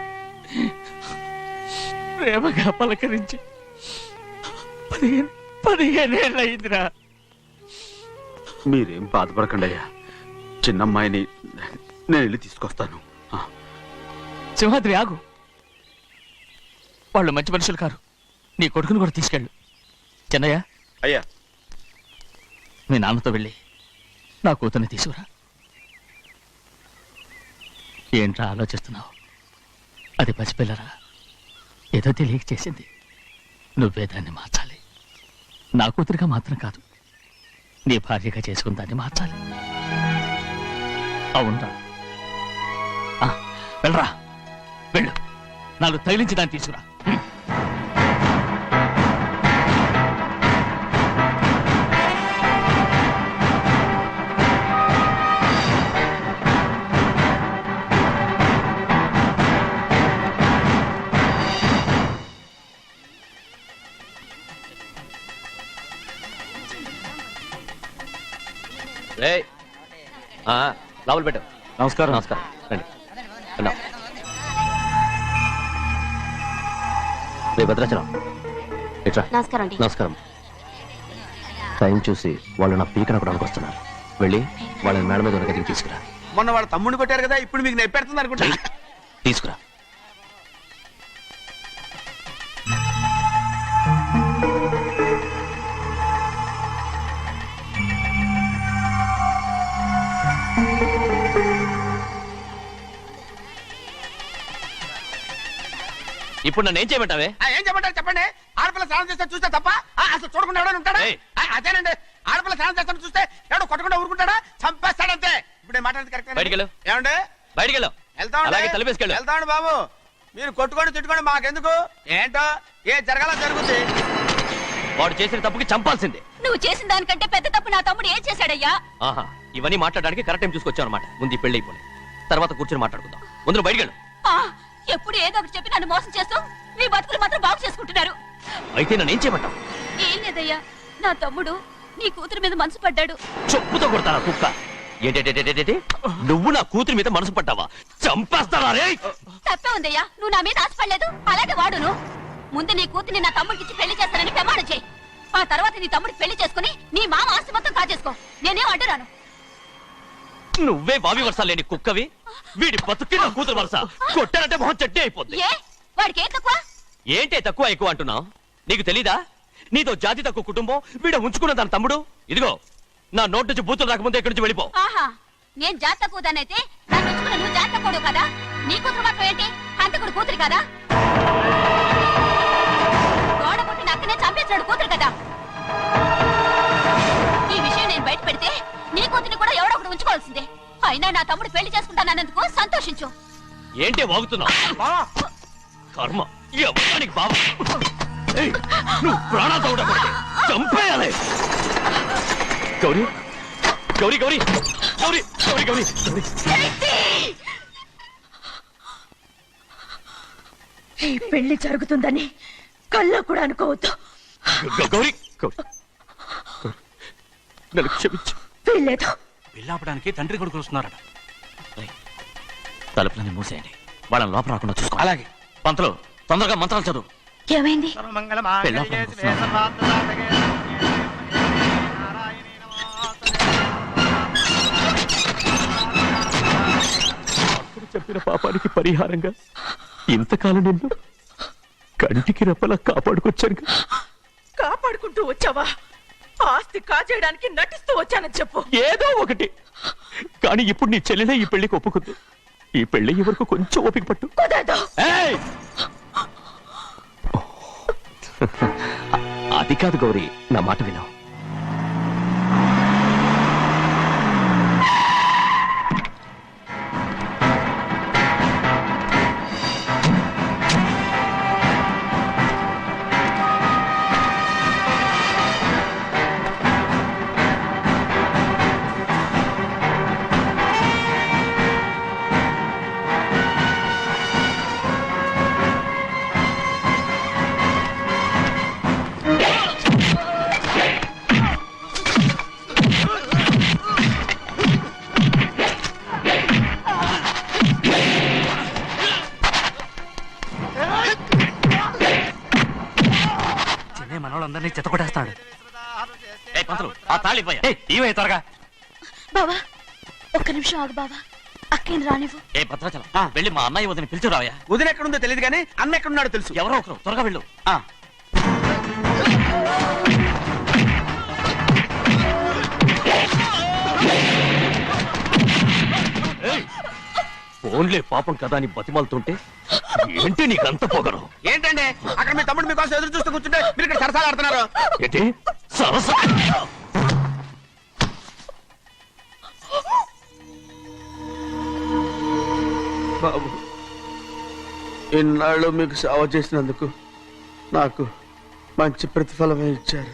ప్రేమగా పలకరించి 15 ఏళ్ళు అయిందిరా. మీరేం బాధపడకండి అయ్యా. చిన్నమ్మాయిని నేను వెళ్ళి తీసుకొస్తాను. సింహాద్రి ఆగు. వాళ్ళు మంచి మనుషులు కారు. నీ కొడుకుని కూడా తీసుకెళ్ళు. చెన్నయ్య, అయ్యా, మీ నాన్నతో వెళ్ళి నా కూతుర్ని తీసుకురా. ఏంట్రా ఆలోచిస్తున్నావు? అది పసిపిల్లరా, ఏదో తెలియక చేసింది. నువ్వే దాన్ని మార్చాలి. నా కూతురిగా మాత్రం కాదు, నీ భార్యగా చేసుకుని దాన్ని మార్చాలి. అవునరా? వెళ్ళరా, వెళ్ళు. నాలుగు తగిలించి దాన్ని తీసుకురా. లోపల పెట్టు. నమస్కారం. నమస్కారం. రండి. రండి. రే భద్రాచలం, ఇట్రా. నమస్కారం అండి. నమస్కారం. టైం చూసి వాళ్ళు నా పీకన కూడా వస్తున్నారు. వెళ్ళి వాళ్ళని మేడ మీద ఉన్న గదికి తీసుకురా. మొన్న వాళ్ళ తమ్ముడిని కొట్టారు కదా, ఇప్పుడు మీకు నెప్పెడుతుంది అనుకుంటా. తీసుకురా. ఇప్పుడు నన్ను ఏం చేయమంటావే? ఏం చెప్పంటారు చెప్పండి. ఆడపిల్ల స్నానం చేస్తే చూస్తే తప్ప అసలు చూడకుండా ఎవడో ఉంటాడా? అదేనండి, ఆడపిల్ల స్నానం చేస్తాను చూస్తే ఎవడో కొట్టకుండా ఊరుకుంటాడా? చంపేస్తాడంతే. ఇప్పుడు మాట్లాడేది కరెక్ట్. బయటికి వెళ్ళు. ఏమండి? బయటికి వెళ్ళు. అలాగే తలపేసుకెళ్ళు. వెళ్తామండి బాబు. మీరు కొట్టుకోండి తిట్టుకోండి, మాకెందుకు? ఏంటో ఏ జరగాల జరుగుతుంది. వాడు చేసిన తప్పుకి చంపాల్సిందే. నువ్వు చేసిన దానికంటే పెద్ద తప్పు నా తమ్ముడు ఏం చేశాడయ్యా? ఆహా, ఇవన్నీ మాట్లాడడానికి కరెక్ట్ టైం చూసుకొచ్చావు అనమాట. ముందు ఈ పెళ్లి అయిపోయి తర్వాత కూర్చొని మాట్లాడుకుందాం. ముందు బయటికి వెళ్ళు. ఎప్పుడు ఏదో ఒకటి చెప్పి నన్ను మోసం చేస్తూ మీ బతుకులు మాత్రం బాగు చేసుకుంటున్నారు. అయితే నన్ను ఏం చేయమంటావు? ఏం లేదయ్యా, నా తమ్ముడు నీ కూతురు మీద మనసు పడ్డాడు. చెప్పుతో కొడతారా కుక్క? ఏంటేంటి, నువ్వు నా కూతురి మీద మనసు పడ్డావా? చంపేస్తారా రే? తప్పే ఉందయ్యా, నువ్వు నా మీద ఆశపడలేదు, అలాగే వాడును. ముందు నీ కూతుర్ని నా తమ్ముడికి పెళ్లి చేస్తానని ప్రమాణం చేయి. ఆ తర్వాత నీ తమ్ముడికి పెళ్లి చేసుకుని నీ మామ ఆస్తి మొత్తం కాజేసుకో. నేనేం అడ్డురాను. నువ్వే బావి వరుస లేని కుక్కవి. వీడి బతుక్కి నా కూతురు వరుస. కొట్టానంటే మొహం చట్నీ అయిపోద్ది. వాడికి ఏం తక్కువ? ఏంటే తక్కువ ఎక్కువ అంటున్నావు? నీకు తెలీదా? నీతో జాతి తక్కువ కుటుంబం వీడ ఉంచుకున్న దాని తమ్ముడు. ఇదిగో నా నోటి నుంచి బూతులు రాకముందే ఇక్కడి నుంచి వెళ్ళిపో. ఆహా, నేను జాతి తక్కువదానైతే నన్ను ఉంచుకున్న నువ్వు జాతి తక్కువ కదా? నీ కూతురు మాత్రం ఏంటి? హంతకుడు కూతురు కదా? గోడ పుట్టిన అక్కనే చంపేశాడు కూతురు కదా? ఈ విషయం నేను బయట పెడితే నీ కూతురిని కూడా ఎవడో ఒకటి ఉంచుకోవాల్సిందే. అయినా నా తమ్ముడు పెళ్లి చేసుకుంటానన్నందుకు సంతోషించు. ఏంటి వాగుతున్నావు? కర్మ ఎవరికి బాబా నువ్వు ప్రాణాలు తోడకూడదు, చంపేయాలి. గౌరీ గౌరీ గౌరీ గౌరీ గౌరీ గౌరీ ఈ పెళ్లి జరుగుతుందని కల్లో కూడా అనుకోవద్దు. గౌరీ గౌరీ నన్ను క్షమించు. వీల్లేదు. పెళ్ళాపడానికి తండ్రి కొడుకులు వస్తున్నారట. తలుపులని మూసేయండి, వాళ్ళని లోపల రాకుండా చూసుకో. అలాగే. పంతులు తొందరగా మంత్రాలు చదువు. ఏమైంది? అప్పుడు చెప్పిన పాపానికి పరిహారంగా ఇంతకాలం నిన్ను కంటికి రెప్పలా కాపాడుకొచ్చాను. కాపాడుకుంటూ వచ్చావా? ఆస్తి కాజేయడానికి నటిస్తూ వచ్చానని చెప్పు. ఏదో ఒకటి. కానీ ఇప్పుడు నీ చెల్లెలే ఈ పెళ్లికి ఒప్పుకుంది. ఈ పెళ్లి వరకు కొంచెం ఓపిక పట్టు. ఏయ్! అది కాదు గౌరీ, నా మాట విను. మనోళ్ళందరినీ చెత్తకొట్టేస్తాడు. ఆ తాళి ఇవే త్వరగా. బావా ఒక్క నిమిషం ఆగు బావా, అక్కేం రానివ్వు. ఏ భద్రాచలం, వెళ్ళి మా అన్నయ్య వదిన పిలిచిరావయ్యా. వదిన ఎక్కడుందో తెలియదు కానీ అన్న ఎక్కడున్నాడో తెలుసు. ఎవరో ఒకరు త్వరగా వెళ్ళు. ఫోన్లే పాపం కదా అని బతిమాలుతుంటే ఏంటి నీకంత పొగరు? ఏంటండి అక్కడ మీ తమ్ముడు మీకోసం ఎదురు చూస్తూ కూర్చుంటే మీరు ఇక్కడ సరసాలు ఆడుతున్నారు. ఏంటి సరస? బాబు, ఇన్నాళ్ళు మీకు సేవ చేసినందుకు నాకు మంచి ప్రతిఫలమే ఇచ్చారు.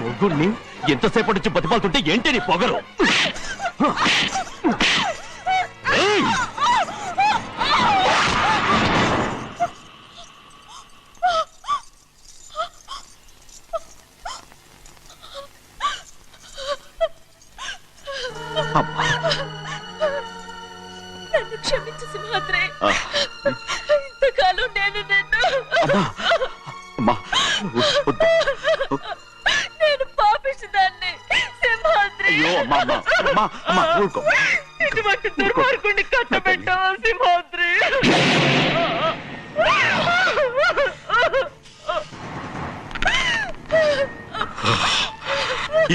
ముగ్గురిని ఎంతసేపటి నుంచి బతిమాలుతుంటే ఏంటి నీ పొగరు? నన్ను క్షమించు సింహాద్రి. ఇంతకాలం నేను నేను పాపిస్తుందాన్ని సింహాద్రి. ఇటువంటి దుర్మార్గుడిని కట్టబెట్టావా సింహాద్రి?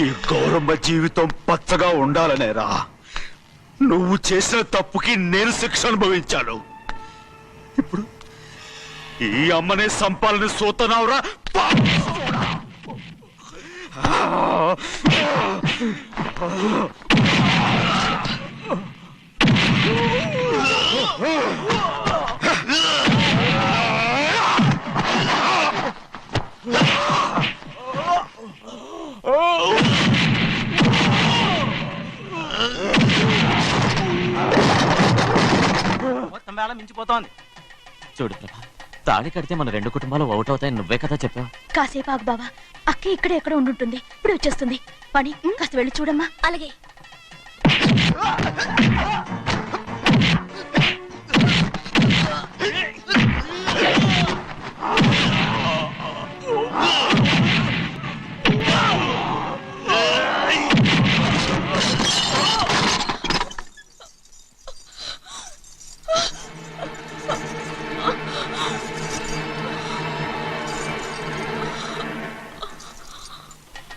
ఈ గౌరమ్మ జీవితం పచ్చగా ఉండాలనేరా నువ్వు చేసిన తప్పుకి నేను శిక్ష అనుభవించాను. ఇప్పుడు ఈ అమ్మనే సంపాలని సోతనావురా. మొత్తం వేళ మించిపోతోంది. చూడు ప్రభా, తాళి కడితే మన రెండు కుటుంబాలు అవుట్ అవుతాయని నువ్వే కదా చెప్పావు. కాసేపు ఆగు బావా, అక్క ఇక్కడే ఎక్కడ ఉండుంటుంది, ఇప్పుడు వచ్చేస్తుంది. పని కాస్త వెళ్ళి చూడమ్మా. అలాగే.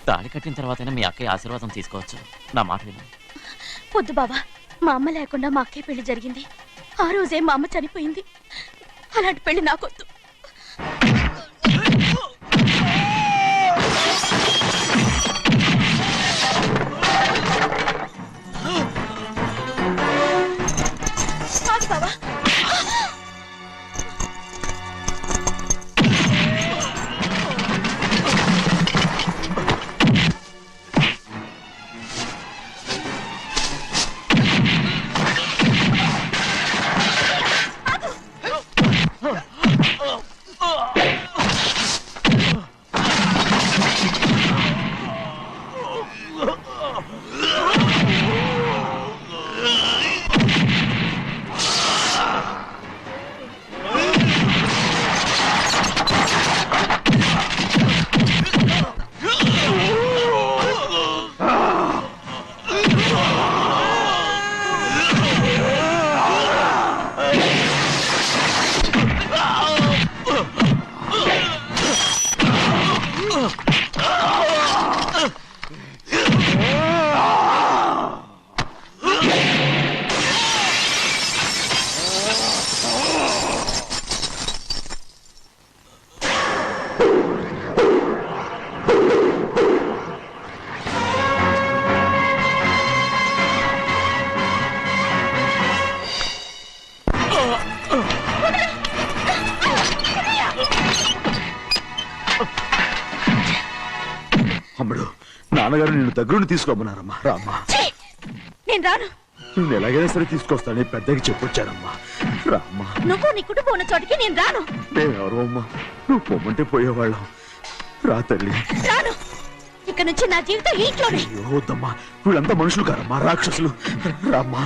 తాళి కట్టిన తర్వాతైనా మీ అక్కయ్య ఆశీర్వాదం తీసుకోవచ్చు. నా మాట విను. వద్దు బావా, మా అమ్మ లేకుండా మా అక్కయ్య పెళ్లి జరిగింది. ఆ రోజే మా అమ్మ చనిపోయింది. అలాంటి పెళ్లి నాకొద్దు. కాదు బావా. అమ్ముడు, నాన్నగారు నిన్ను దగ్గరుండి తీసుకోమన్నారమ్మా. రామ్మా. నేను రాను. నేను ఎలాగైనా సరే తీసుకొస్తానని పెద్దకి చెప్పొచ్చానమ్మా. రామ్మా. నువ్వు నీ కుటుంబం ఉన్న చోటికి నేను రాను. మేమెవరు అమ్మా? నువ్వు పొమ్మంటే పోయేవాళ్ళం. రా తల్లి. రాను. ఇక్కడ నుంచి నా జీవితం ఈ ఇంట్లోనే. అయ్యో వద్దమ్మా, వీళ్ళంతా మనుషులు కారమ్మా, రాక్షసులు. రామ్మా.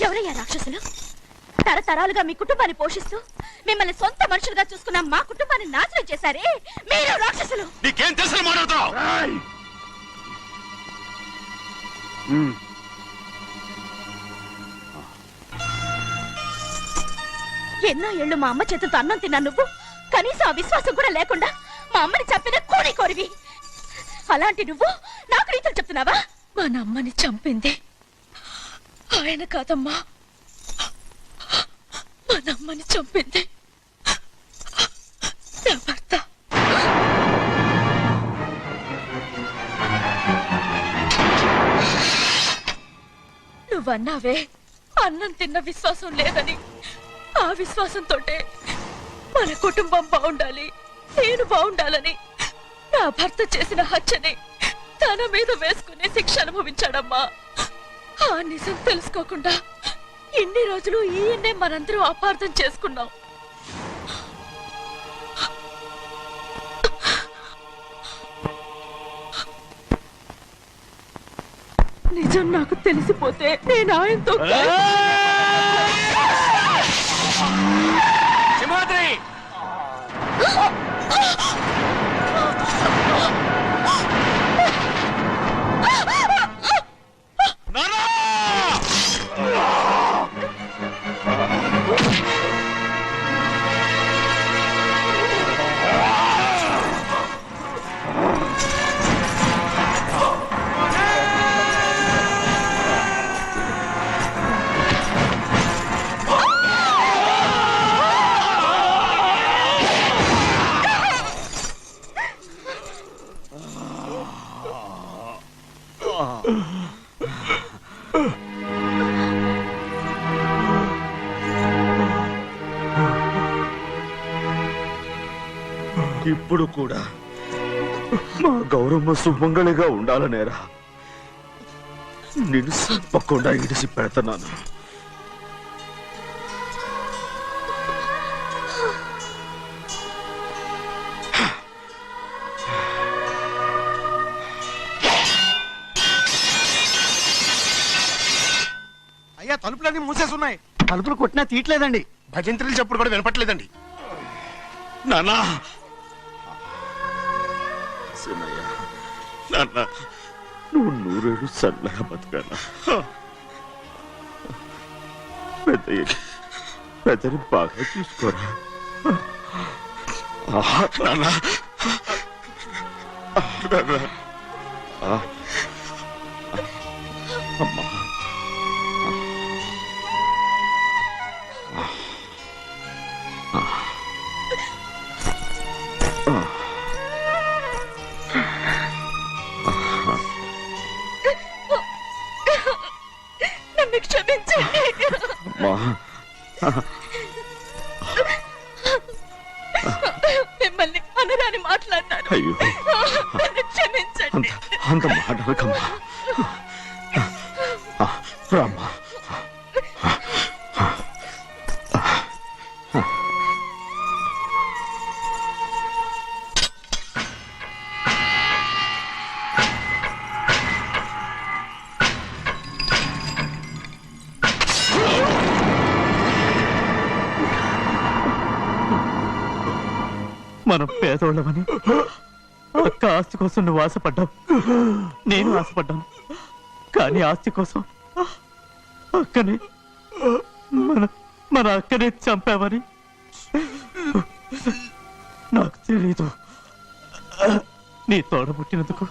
ఎవరయ్యా రాక్షసులు? తరతరాలుగా మీ కుటుంబాన్ని పోషిస్తూ మిమ్మల్ని సొంత మనుషులుగా చూసుకున్న మా కుటుంబాన్ని నాశనం చేశారే మీరు రాక్షసులు. నీకేం తెలుసు మాట్లాడుతావు? ఎన్నో ఏళ్ళు మా అమ్మ చేతులతో అన్నం తిన్నా నువ్వు కనీసం ఆ విశ్వాసం కూడా లేకుండా మా అమ్మని చంపిన కోడి కోరివి. అలాంటి నువ్వు నాకు రీతులు చెప్తున్నావా? మా అమ్మని చంపింది ఆయన కాదమ్మా, మా అమ్మని చంపింది నా భర్త. నువ్వన్నావే అన్నం తిన్న విశ్వాసం లేదని. ఆ విశ్వాసంతో మన కుటుంబం బాగుండాలి, నేను బాగుండాలని నా భర్త చేసిన హత్యని తన మీద వేసుకునే శిక్ష అనుభవించాడమ్మా. ఆ నిజం తెలుసుకోకుండా ఇన్ని రోజులు ఈయన్నే మనందరం అపార్థం చేసుకున్నాం. నిజం నాకు తెలిసిపోతే నేను ఆయనతో సింహాద్రి, ఇప్పుడు కూడా మా గౌరమ్మ సుమంగళిగా ఉండాలనేరా నేను తప్పకుండా ఇడిసి పెడతాను. అయ్యా తలుపులన్నీ మూసేసున్నాయి. తలుపులు కొట్టినా తీయట్లేదండి. భజంత్రులు చెప్పుడు కూడా వినపట్లేదండి. నాన్నా, సినయ్య, నాన్న, నువ్వు 100 ఏళ్ళు చల్లగా బతకాలా? పెద్దని బాగా చూసుకోరా. నాన్న, అమ్మా. నన్ను క్షమించండి. అమ్మా. మిమ్మల్ని అనరాని మాట్లాడినాను. అయ్యో, నన్ను క్షమించండి. అంత మాట అనకమ్మా. రామ్మా. మనం పేదోళ్ళమని అక్క ఆస్తి కోసం నువ్వు ఆశపడ్డావు, నేను ఆశపడ్డాను. కానీ ఆస్తి కోసం అక్కని మన అక్కనే చంపావని నాకు తెలీదు. నీ తోడ పుట్టినందుకు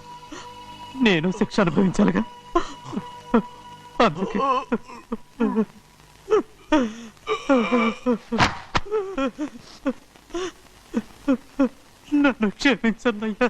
నేను శిక్ష అనుభవించాలిగా. అందుకే నన్ను క్షమించన్నయ్యా.